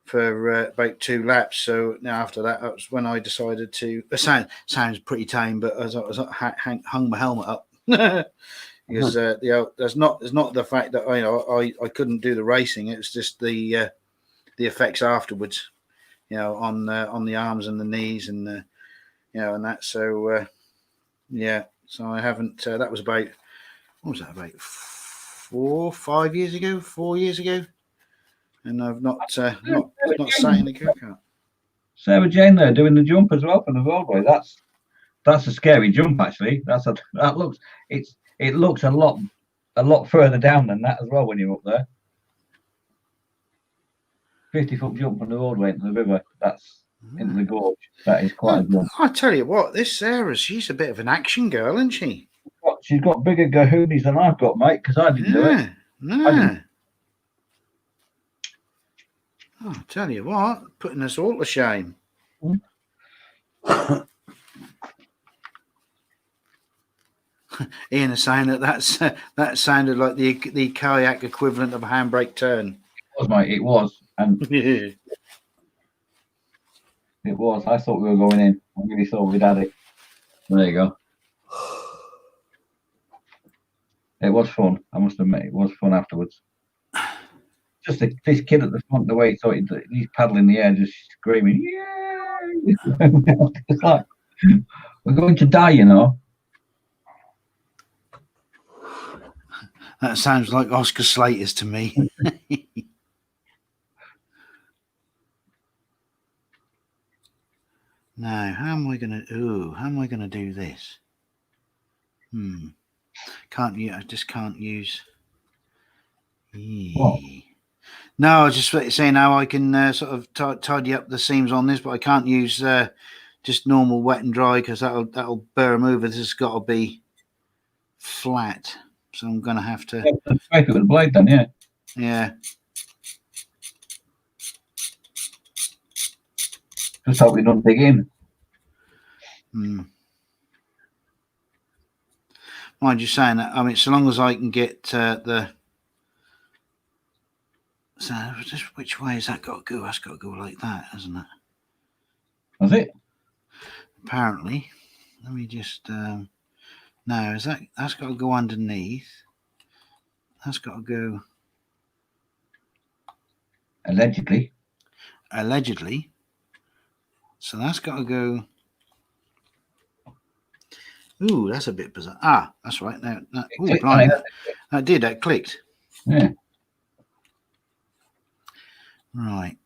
for about 2 laps. So now after that was when I decided to. It sounds pretty tame, but as I hung my helmet up. Because there's not the fact that I couldn't do the racing. It was just the effects afterwards, you know, on the arms and the knees and you know, and that. So yeah, so I haven't. That was about, what was that, about 4 years ago, and I've not sat in a go-kart. Sarah Jane there doing the jump as well from the roadway. That's a scary jump, actually. It looks a lot further down than that as well when you're up there. 50-foot jump from the roadway into the river. That's into the gorge. That is quite a jump. I tell you what, this Sarah, she's a bit of an action girl, isn't she? She's got bigger gahoonies than I've got, mate, because I didn't do it. No. Oh, I tell you what, putting us all to shame. Ian is saying that sounded like the kayak equivalent of a handbrake turn. It was, mate. It was, and Yeah. it was. I thought we were going in. I really thought we'd had it. There you go. It was fun. I must admit, it was fun afterwards. Just this kid at the front, the way he thought he's paddling in the air, just screaming, "Yay!" It's like, we're going to die, you know. That sounds like Oscar Slater's to me. Now, how am I going to do this? I just can't use. What? No, I was just saying how I can sort of tidy up the seams on this, but I can't use just normal wet and dry because that'll burr them over. This has got to be flat, so I'm going to have to scrape it with a blade, then, yeah. Yeah. Just hope we don't dig in. mind you saying that. I mean, so long as I can get the. So just which way has that got to go? That's got to go like that, hasn't it? Was it? Apparently. Let me just. No, is that's got to go underneath? That's got to go. Allegedly. Allegedly. So that's got to go. Ooh, that's a bit bizarre. Ah, that's right. Now, ooh, blimey, that did. That clicked. Yeah. Right.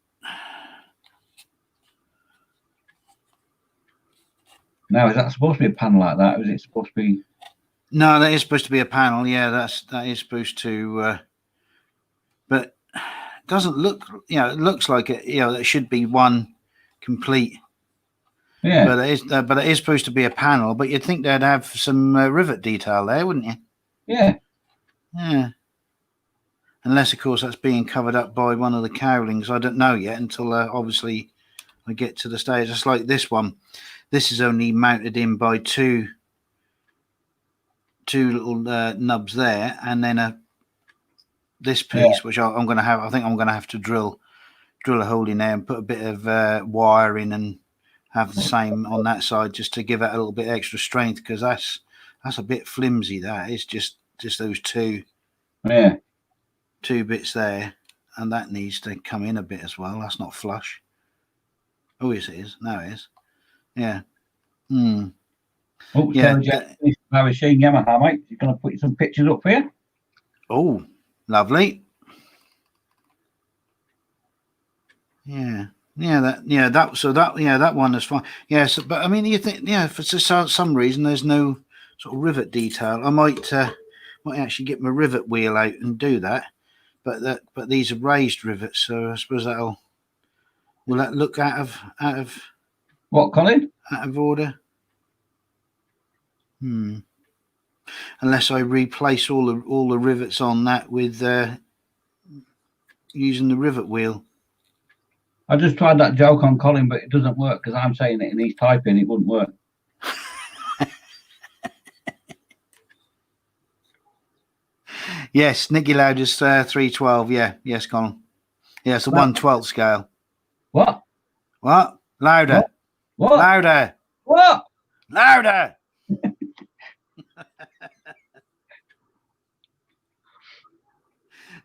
Now, is that supposed to be a panel like that? Or is it supposed to be? No, that is supposed to be a panel. Yeah, that is supposed to. But it doesn't look. It looks like it. It should be one complete. Yeah. But it is supposed to be a panel. But you'd think they'd have some rivet detail there, wouldn't you? Yeah. Yeah. Unless, of course, that's being covered up by one of the cowlings. I don't know yet until obviously I get to the stage. Just like this one. This is only mounted in by two little nubs there, and then this piece, which I'm going to have. I think I'm going to have to drill a hole in there and put a bit of wire in and have the same on that side, just to give it a little bit extra strength, because that's a bit flimsy. That is just those two bits there, and that needs to come in a bit as well. That's not flush. Oh, yes, it is. No, it is. Yeah. Oh, yeah. Machine Yamaha, mate. You're going to put some pictures up for you. Oh, lovely. Yeah. That one is fine. Yeah. So, but I mean, you think, for some reason there's no sort of rivet detail. I might actually get my rivet wheel out and do that. But these are raised rivets, so I suppose will that look out of what, Colin? Out of order? Unless I replace all the rivets on that with using the rivet wheel. I just tried that joke on Colin, but it doesn't work because I'm saying it and he's typing. It wouldn't work. Yes, Nicky Loud is 312. Yeah, yes, Colin. Yeah, it's a 1/12 scale. What? Louder. What? Louder. What? Louder.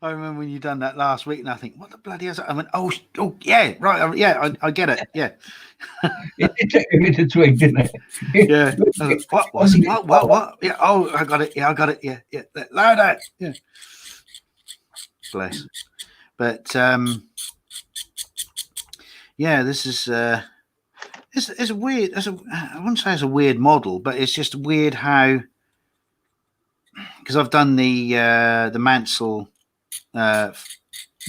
I remember when you done that last week, and I think, what the bloody hell is that? I went, oh yeah, right, yeah, I get it, yeah. It took me to twig, didn't it? Yeah. What was he? What? Yeah. Oh, I got it. Yeah, I got it. Yeah. Louder. Yeah. Bless. But yeah, this is it's a weird. I wouldn't say it's a weird model, but it's just weird how, because I've done the Mansell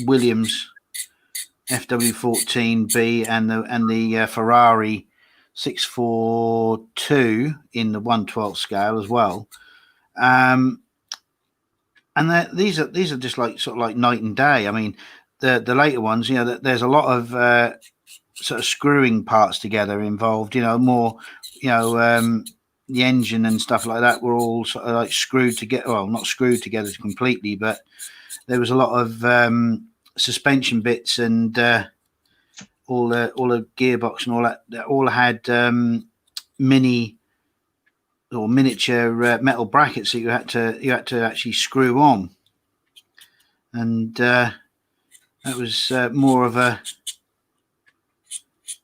Williams FW14B and the Ferrari 642 in the 1/12 scale as well, and these are just like sort of like night and day. I mean, the later ones, there's a lot of sort of screwing parts together involved. More, the engine and stuff like that were all sort of like screwed together. Well, not screwed together completely, but there was a lot of suspension bits and all the gearbox and all that all had miniature metal brackets that you had to actually screw on, and that was more of a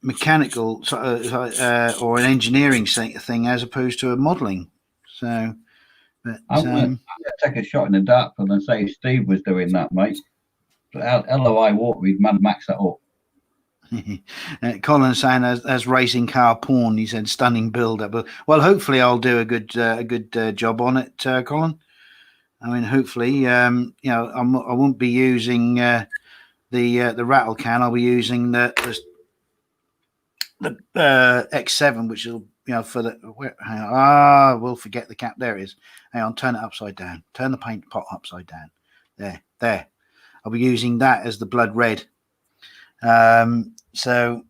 mechanical sort of, or an engineering thing as opposed to a modelling. So, but I'm gonna take a shot in the dark and say Steve was doing that, mate. LOI walk with Mad Max that up. Colin's saying as racing car porn. He said stunning build up. Well, hopefully I'll do a good job on it, Colin. I mean, hopefully, I won't be using the rattle can. I'll be using the X7, which will for the we'll forget the cap. There it is. Hang on, turn it upside down. Turn the paint pot upside down. There. I'll be using that as the blood red. So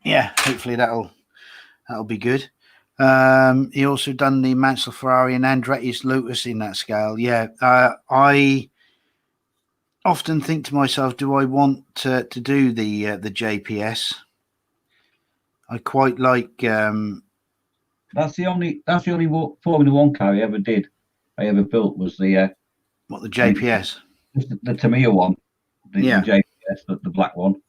yeah, hopefully that'll be good. He also done the Mansell Ferrari and Andretti's Lotus in that scale. Yeah, I often think to myself, do I want to do the JPS? I quite like. That's the only Formula One car I ever built was the What, the JPS? the Tamiya one, the JPS, the black one.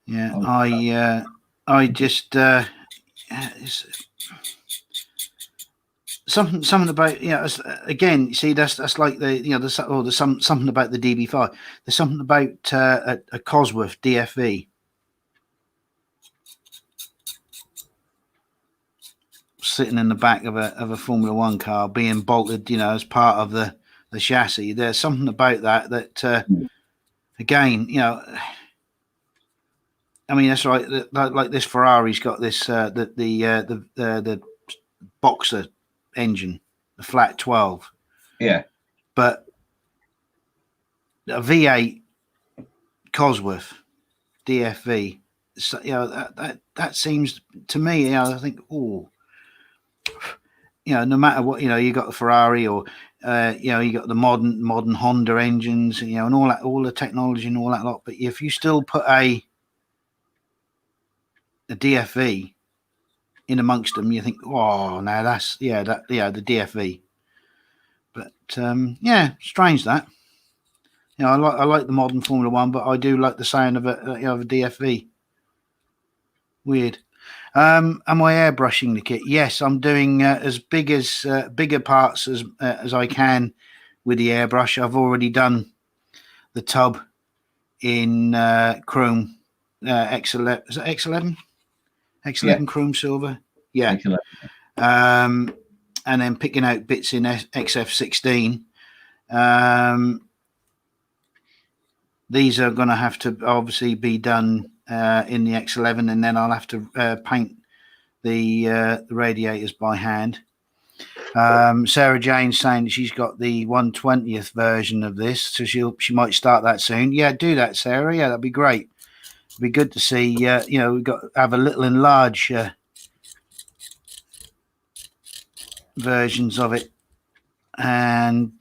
Yeah, I just something about, again, you see, that's like the, there's something about the DB5. There's something about a Cosworth DFV sitting in the back of a Formula One car being bolted, as part of the chassis. There's something about that again, I mean, that's right. Like this Ferrari's got this the Boxer engine, the flat 12. Yeah. But a V8 Cosworth DFV, so, that seems to me, I think, no matter what, you got the Ferrari or you got the modern Honda engines, and all the technology and all that lot. But if you still put a DFV in amongst them, you think, oh, now that's the DFV. But strange that. I like the modern Formula One, but I do like the sound of a DFV. Weird. Am I airbrushing the kit? Yes, I'm doing as bigger parts as I can with the airbrush. I've already done the tub in chrome X11. Is that X11? X11 chrome silver. Yeah. And then picking out bits in XF16. These are going to have to obviously be done in the X11, and then I'll have to paint the radiators by hand. Sarah Jane's saying that she's got the 1/20th version of this, so she might start that soon. Yeah, do that, Sarah. Yeah, that'd be great. It'd be good to see. We've got to have a little enlarged versions of it, and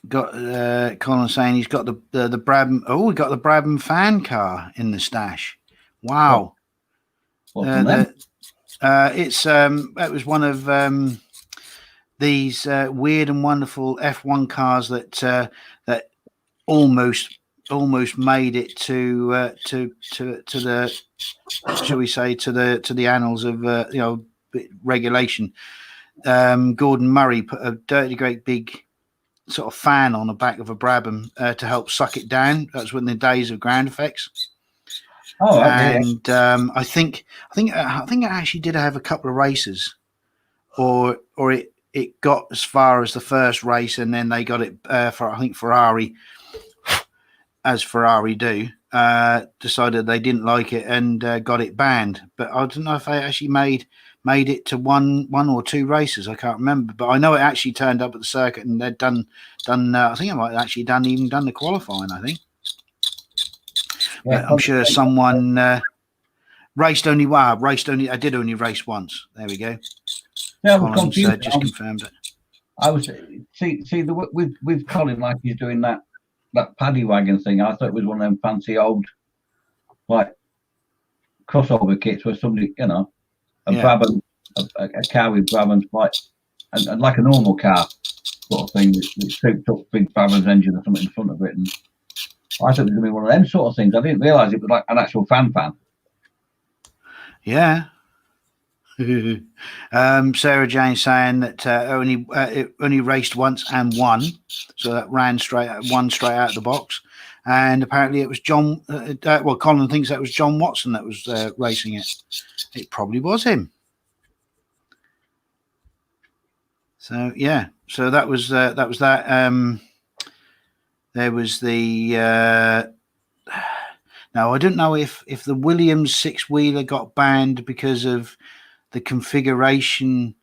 got Colin saying he's got the Brabham. Oh, we got the Brabham fan car in the stash. Wow. It's it was one of these weird and wonderful F1 cars that almost made it to the, shall we say, to the annals of regulation. Gordon Murray put a dirty great big sort of fan on the back of a Brabham to help suck it down. That was in the days of ground effects. Oh, and I think it actually did have a couple of races, or it got as far as the first race, and then they got it for, I think, Ferrari, as Ferrari do, decided they didn't like it and got it banned. But I don't know if they actually made it to one or two races. I can't remember, but I know it actually turned up at the circuit, and they'd done. I think it might have actually done the qualifying. I think. Yeah, I'm sure someone raced only. I did only race once. There we go. Yeah, I was confused. Just confirmed it. I was with Colin, like he's doing that paddy wagon thing. I thought it was one of them fancy old like crossover kits where somebody, Brabham, a car with Brabham's like and like a normal car sort of thing with souped up big Brabham's engine or something in front of it. And I thought it was going to be one of them sort of things. I didn't realise it was like an actual fan. Yeah. Sarah Jane saying that it only raced once and won, so that ran straight out of the box. And apparently it was John. Colin thinks that was John Watson that was racing it. It probably was him. So yeah, so that was that. There was the. Now I don't know if the Williams 6-wheeler got banned because of the configuration,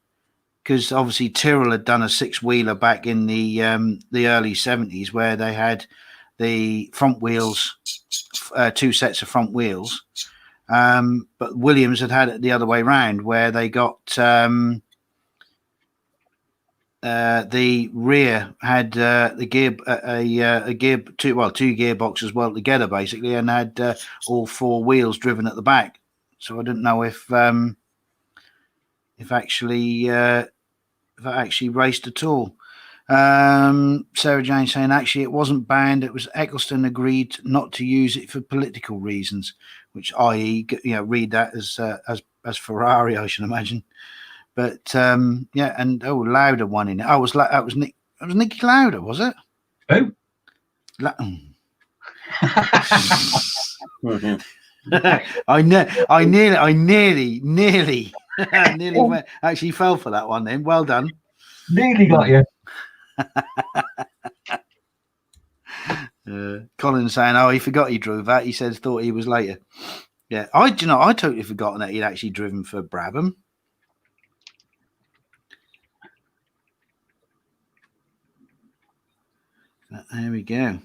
because obviously Tyrrell had done a 6-wheeler back in the early 70s where they had the front wheels, 2 sets of front wheels. But Williams had it the other way round, where they got the rear had the gear two gearboxes welded together basically, and had all 4 wheels driven at the back. So I didn't know if actually raced at all. Sarah Jane saying actually it wasn't banned. It was Eccleston agreed not to use it for political reasons, which i.e. read that as Ferrari, I should imagine. But yeah, and Lauda won in it. That was Nicky Lauda, was it? Who? I nearly went, actually fell for that one. Then well done. Nearly got you. Colin saying, "Oh, he forgot he drove that." He said, "Thought he was later." Yeah, I totally forgotten that he'd actually driven for Brabham. But there we go.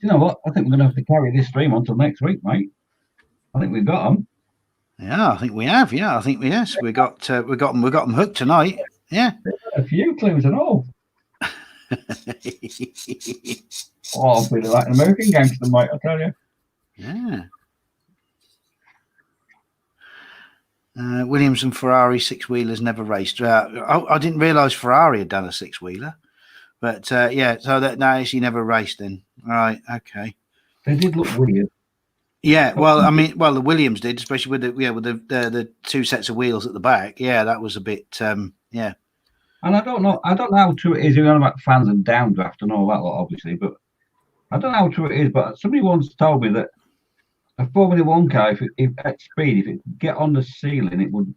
You know what? I think we're going to have to carry this stream on until next week, mate. I think we've got them. Yeah, I think we have. Yeah, I think we got them hooked tonight. Yeah, a few clues and all. Oh, I'm feeling like an American gangster, mate. I tell you. Yeah. Williams and Ferrari 6-wheelers never raced. I didn't realise Ferrari had done a 6-wheeler, but yeah, so that actually never raced then. All right, okay. They did look weird. Yeah, well, I mean, the Williams did, especially with the 2 sets of wheels at the back. Yeah, that was a bit, yeah. And I don't know how true it is. You're on about fans and downdraft and all that lot, obviously, but I don't know how true it is. But somebody once told me that a Formula One car, if at speed, if it could get on the ceiling, it would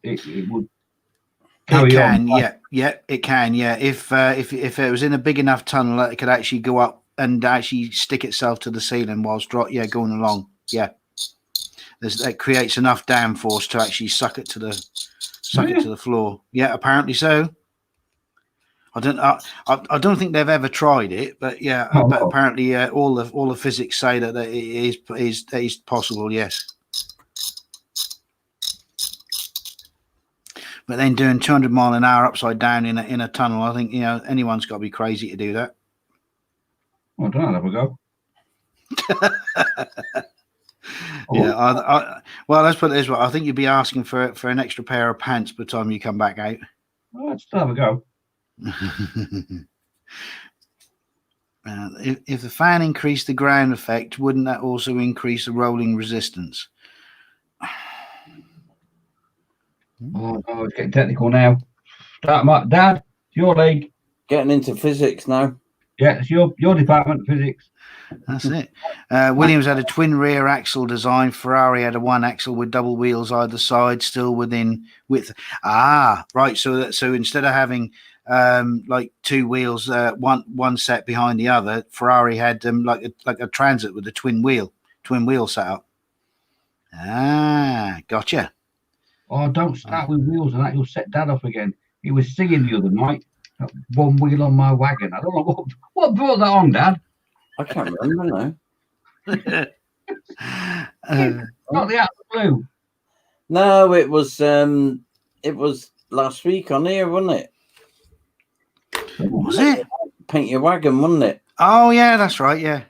carry on. Yeah, it can. Yeah, if it was in a big enough tunnel, it could actually go up and actually stick itself to the ceiling whilst going along. Yeah, that creates enough downforce to actually suck it to the floor. Yeah, apparently so. I don't think they've ever tried it, but yeah, but apparently all the physics say that it is possible. Yes. But then doing 200 mile an hour upside down in a tunnel, I think anyone's got to be crazy to do that. Well, I don't know. Have a go. Yeah, well, let's put it this way. I think you'd be asking for an extra pair of pants by the time you come back out. Well, let's have a go. If the fan increased the ground effect, wouldn't that also increase the rolling resistance? Oh, no, it's getting technical now. Start them up. Dad, it's your league. Getting into physics now. Yeah, it's your department, physics. That's it. Williams had a twin rear axle design. Ferrari had a 1 axle with double wheels either side, still within width. Right. So instead of having like 2 wheels, one set behind the other, Ferrari had like a Transit with a twin wheel setup. Gotcha. Oh, don't start with wheels and that. You'll set Dad off again. He was singing the other night. 1 wheel on my wagon. I don't know what brought that on, Dad. I can't remember now. Not the out of the blue. No, it was last week on here, wasn't it? Was it? Paint Your Wagon, wasn't it? Oh yeah, that's right. Yeah.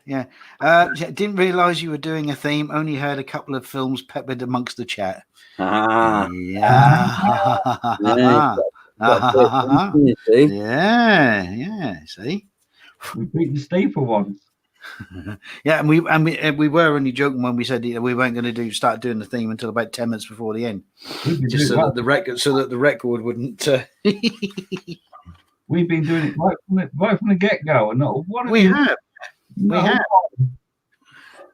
Didn't realise you were doing a theme. Only heard a couple of films peppered amongst the chat. Yeah. Yeah. See, we beat the Steve for once. Yeah, and we were only joking when we said we weren't going to start doing the theme until about 10 minutes before the end, just so that the record wouldn't. We've been doing it right from the get go, and not one. We have.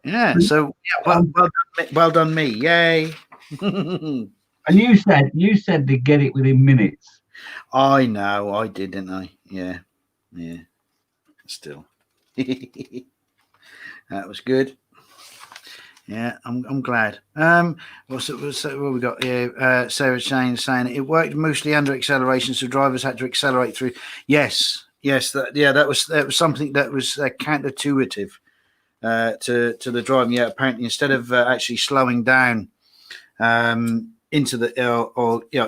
Yeah. So well done, me. Yay. And you said to get it within minutes. I know, I did, didn't I? Yeah. Still, that was good. Yeah, I'm glad. What we got here? Sarah Shane saying it worked mostly under acceleration, so drivers had to accelerate through. Yes, Yes, that was something that was counterintuitive to the driving. Yeah, apparently instead of actually slowing down into the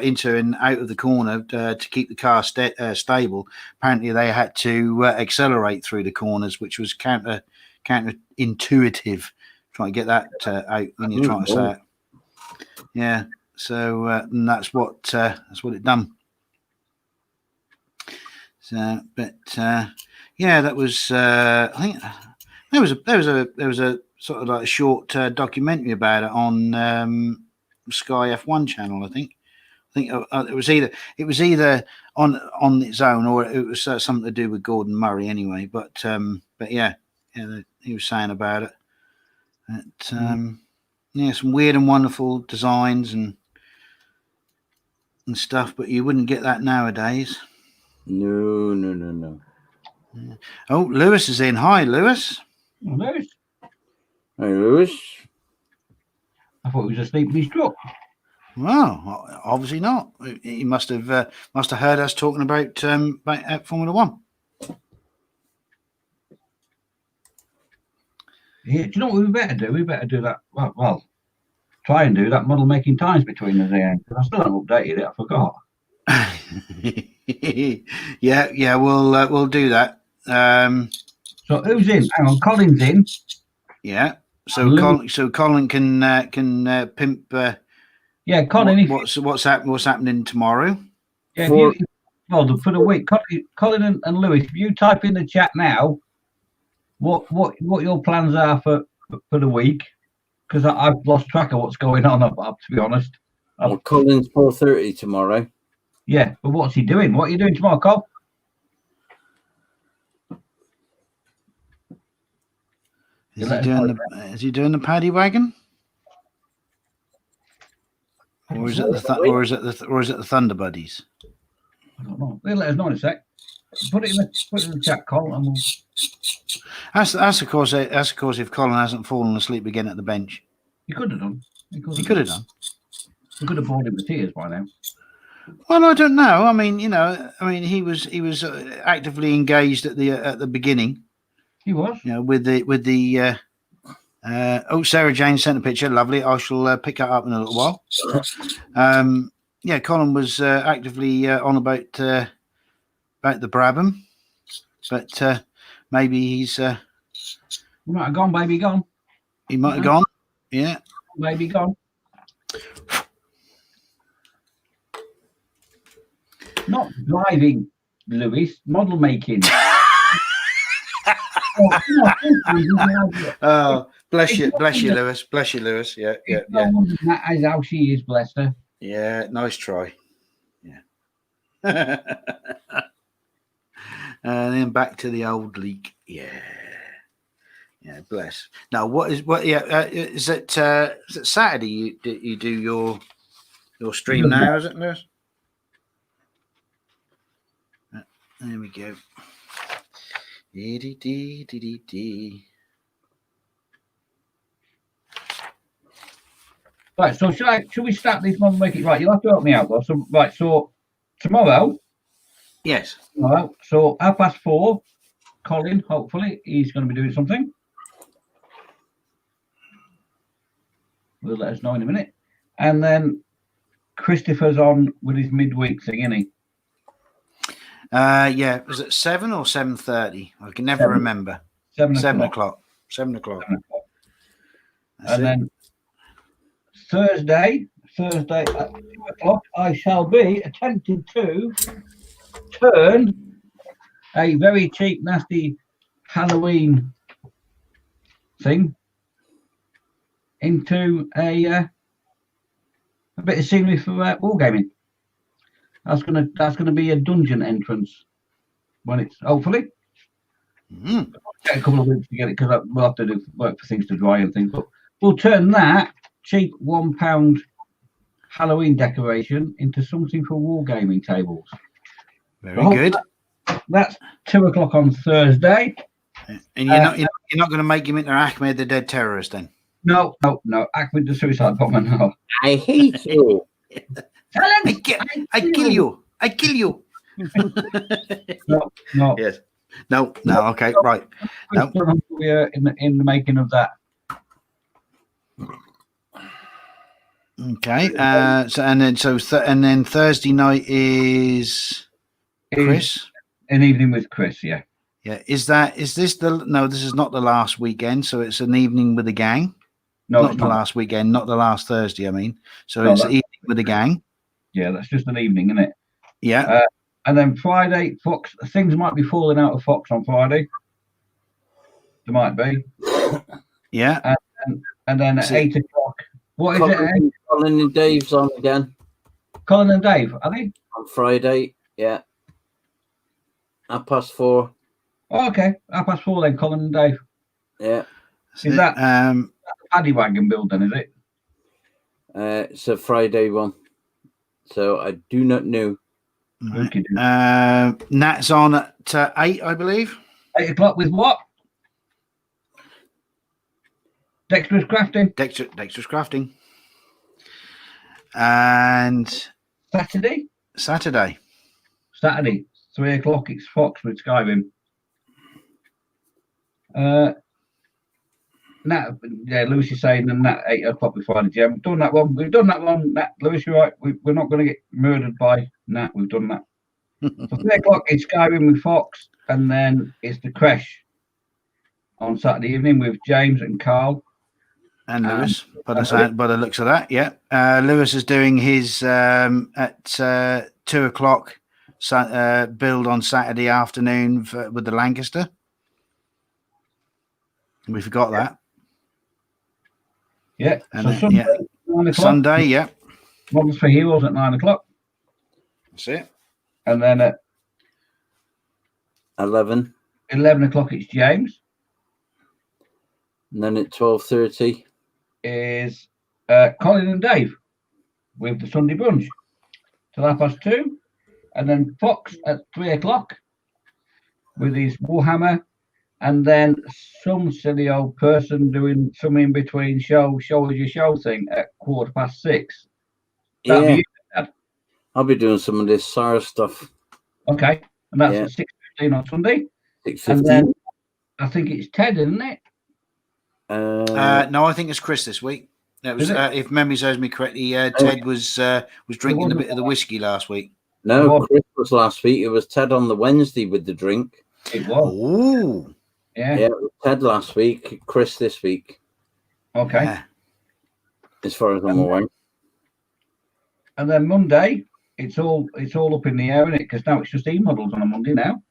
into and out of the corner to keep the car stable, apparently they had to accelerate through the corners, which was counterintuitive. Trying to get that out when you're trying to say it. Yeah, so and that's what it done. So, but yeah, that was I think there was a sort of like a short documentary about it on Sky F1 channel. I think it was either on its own or it was something to do with Gordon Murray anyway. But yeah, he was saying about it. Yeah, some weird and wonderful designs and stuff, but you wouldn't get that nowadays. No. Yeah. Oh, Lewis is in. Hi, Lewis. Oh, Lewis. Hey, Lewis. I thought he was asleep in his truck. Well, obviously not. He must have heard us talking about Formula One. Yeah, do you know what we better do? We better do that. Well, try and do that model making times between us here. I still haven't updated it. I forgot. yeah, we'll do that. So who's in? Hang on, Colin's in. Yeah. So Colin can pimp. Yeah, Colin. What's happening tomorrow? Yeah, for the week, Colin and Lewis. If you type in the chat now, what your plans are for the week, because I've lost track of what's going on. To be honest. Well, Colin's 4:30 tomorrow. Yeah, but what's he doing? What are you doing tomorrow, Col? Is he doing the paddy wagon? Or is it the Thunder Buddies? I don't know. They'll let us know in a sec. Put it in the chat, Col, and we'll... That's of course if Colin hasn't fallen asleep again at the bench. He could have done. He could have done. We could have bored him with tears by now. Well, I don't know. I mean, he was actively engaged at the beginning. He was. With the Sarah Jane sent a picture. Lovely. I shall pick that up in a little while. Yeah, Colin was actively on about the Brabham, but maybe he's. He might have gone, baby, gone. He might have gone. Yeah. Baby, gone. Not driving, Lewis. Model making. Oh, bless you, Lewis. Bless you, Lewis. Yeah. That is how she is, bless her. Yeah, nice try. Yeah. And then back to the old leak. Yeah, bless. Now, is it Saturday? You do your stream now, is it, Lewis? There we go. Right, so should we start this model making? Right, you'll have to help me out though. So tomorrow. Yes. Tomorrow, so 4:30, Colin, hopefully, he's going to be doing something. Will let us know in a minute. And then Christopher's on with his midweek thing, isn't he? Yeah, was it 7 or 7:30? I can never remember. 7 o'clock. 7 o'clock. And then Thursday at 2 o'clock, I shall be attempting to turn a very cheap, nasty Halloween thing into a bit of scenery for wargaming. That's gonna be a dungeon entrance when it's hopefully. Take a couple of weeks to get it because we'll have to do work for things to dry and things. But we'll turn that cheap £1 Halloween decoration into something for wargaming tables. Very good. That's 2 o'clock on Thursday. And you're not going to make him into Ahmed the Dead Terrorist then? No. Ahmed the Suicide Bomber. No. I hate you. I kill you. No. Yes. No. Okay. Right. No. We're in the making of that. Okay. And then Thursday night is Chris. An evening with Chris. Yeah. Yeah. Is this no? This is not the last weekend. So it's an evening with the gang. No, not the last weekend. Not the last Thursday. I mean. So it's an evening with the gang. Yeah, that's just an evening, isn't it? Yeah. And then Friday, Fox. Things might be falling out of Fox on Friday. There might be. Yeah. And then at 8 o'clock. What is it? Colin and Dave's on again. Colin and Dave, are they? On Friday, yeah. 4:30. Oh, okay. 4:30 then, Colin and Dave. Yeah. Is that the paddy wagon build then, is it? It's a Friday one. So I do not know. Nat's on at 8, I believe. 8 o'clock with what? Dexterous crafting. Dexterous crafting. And Saturday, 3 o'clock. It's Fox with Skyrim. Nat, yeah, Lewis is saying, and Nat 8 o'clock before the gym. We've done that one. Nat, Lewis, you're right. We're not going to get murdered by Nat. We've done that. So 3 o'clock, it's Skyrim with Fox, and then it's the Crash on Saturday evening with James and Carl. And Lewis, by the looks of that, yeah. Lewis is doing his at 2 o'clock build on Saturday afternoon with the Lancaster. We forgot that. Yeah. And so Sunday, 9 o'clock. Sunday, yeah. Models for Heroes at 9 o'clock. That's it. And then at 11 o'clock, it's James. And then at 12:30 is Colin and Dave with the Sunday brunch till 2:30, and then Fox at 3 o'clock with his Warhammer, and then some silly old person doing some in between show as your show thing at 6:15. Yeah, I'll be doing some of this SAR stuff. Okay, and that's at 6:15 on Sunday. 6:15. And then I think it's Ted, isn't it? No, I think it's Chris this week. It was, if memory serves me correctly, Ted was drinking a bit of the whiskey last week. No, Chris was last week. It was Ted on the Wednesday with the drink. It was. Oh, yeah. Yeah, it was Ted last week. Chris this week. Okay. Yeah. As far as I'm aware. And then Monday, it's all up in the air, isn't it? Because now it's just E-models on a Monday now.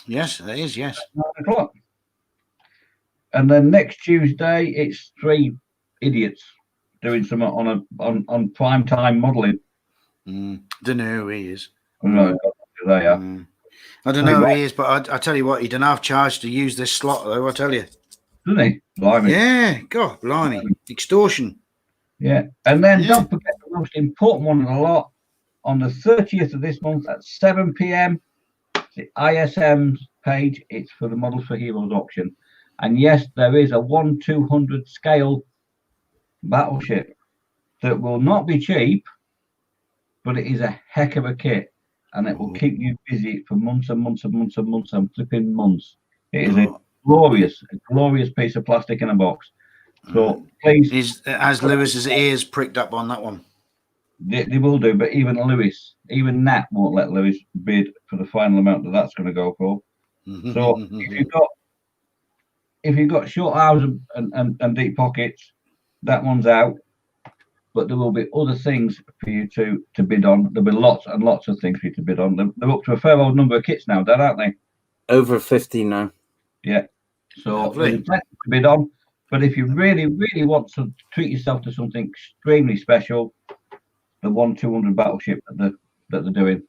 Yes, it is. Yes. 9 o'clock. And then next Tuesday, it's 3 idiots doing some on prime time modelling. Don't know who he is. No, they are. I don't know who he is, but I tell you what, he didn't have charge to use this slot, though. I tell you. Doesn't he? Blimey. Yeah, God, blimey, extortion. Yeah, and then don't forget the most important one of the lot on the 30th of this month at 7 p.m. The ISM's page. It's for the Models for Heroes auction. And yes, there is a 1/200 scale battleship that will not be cheap, but it is a heck of a kit, and it will keep you busy for months and months and months and months and flipping months. It is a glorious piece of plastic in a box. So please, has Lewis's ears pricked up on that one? They will do, but even Nat won't let Lewis bid for the final amount that's going to go for. So if you've got short arms and deep pockets, that one's out. But there will be other things for you to bid on. There'll be lots and lots of things for you to bid on. They're up to a fair old number of kits now, Dad, aren't they? Over 50 now. Yeah. So there's plenty to bid on. But if you really, really want to treat yourself to something extremely special, the 1/200 battleship that they're doing.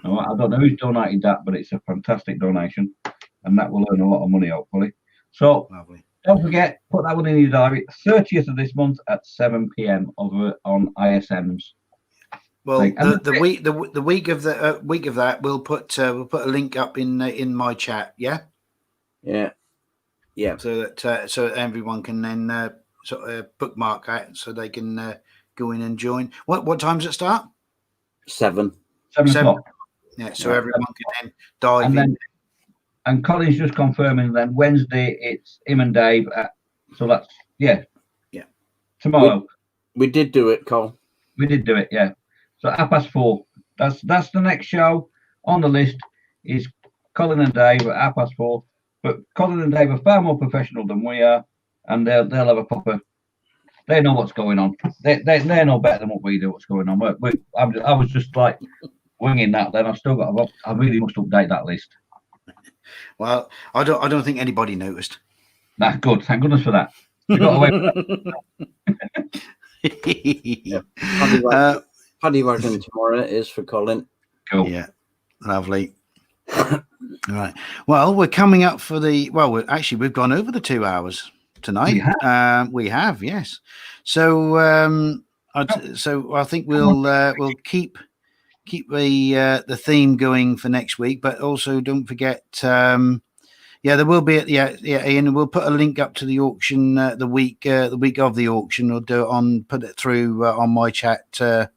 I don't know who's donated that, but it's a fantastic donation, and that will earn a lot of money, hopefully. So don't forget, put that one in your diary. 30th of this month at 7 p.m. over on ISM's. Well, the week of that, we'll put a link up in my chat. Yeah. So that so everyone can then bookmark that, so they can go in and join. What time does it start? 7. 7 o'clock. Yeah, so everyone can then dive And in. then, and Colin's just confirming. Then Wednesday it's him and Dave. So that's tomorrow. We did do it, Cole. We did do it, yeah. So 4:30. That's the next show on the list. Is Colin and Dave at 4:30. But Colin and Dave are far more professional than we are, and they'll have a proper. They know what's going on. They know better than what we do. What's going on? I was just like winging that. Then I've still got. I really must update that list. Well, I don't think anybody noticed. That's good. Thank goodness for that. We got away. Paddy Wagon tomorrow is for Colin. Cool. Yeah, lovely. All right. Well, we're coming up for the. Well, we've gone over the 2 hours tonight. We have, yes. So, I think we'll keep the theme going for next week, but also don't forget. There will be. Ian, we'll put a link up to the auction the week of the auction. We'll do it put it through on my chat, and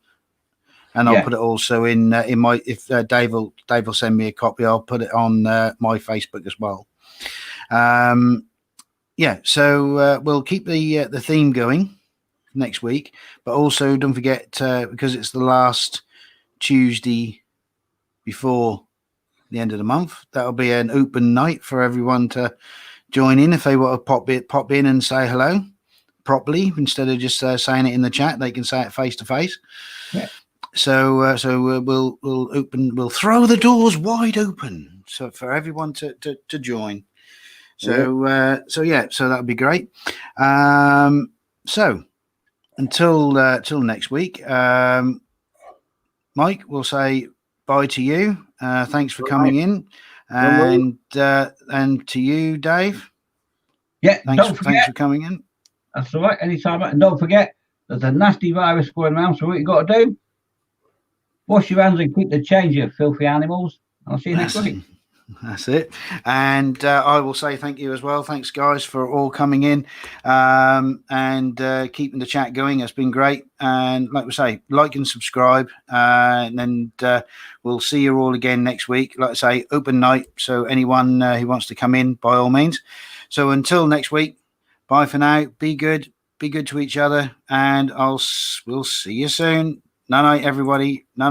I'll put it also in my. If Dave will send me a copy, I'll put it on my Facebook as well. So we'll keep the theme going next week, but also don't forget because it's the last Tuesday before the end of the month, that'll be an open night for everyone to join in if they want to pop in and say hello properly instead of just saying it in the chat. They can say it face to face. Yeah. So we'll throw the doors wide open so for everyone to join. So that'll be great. So until next week, Mike, we'll say bye to you. Thanks for coming in, and to you, Dave. Yeah, thanks for coming in. That's all right. Anytime, and don't forget there's a nasty virus going around. So what you got to do? Wash your hands and keep the change, you filthy animals. I'll see you next week. That's it. And I will say thank you as well. Thanks, guys, for all coming in and keeping the chat going. It's been great. And like we say, like and subscribe. And we'll see you all again next week. Like I say, open night. So anyone who wants to come in, by all means. So until next week, bye for now. Be good. Be good to each other. And we'll see you soon. Night, everybody. Night.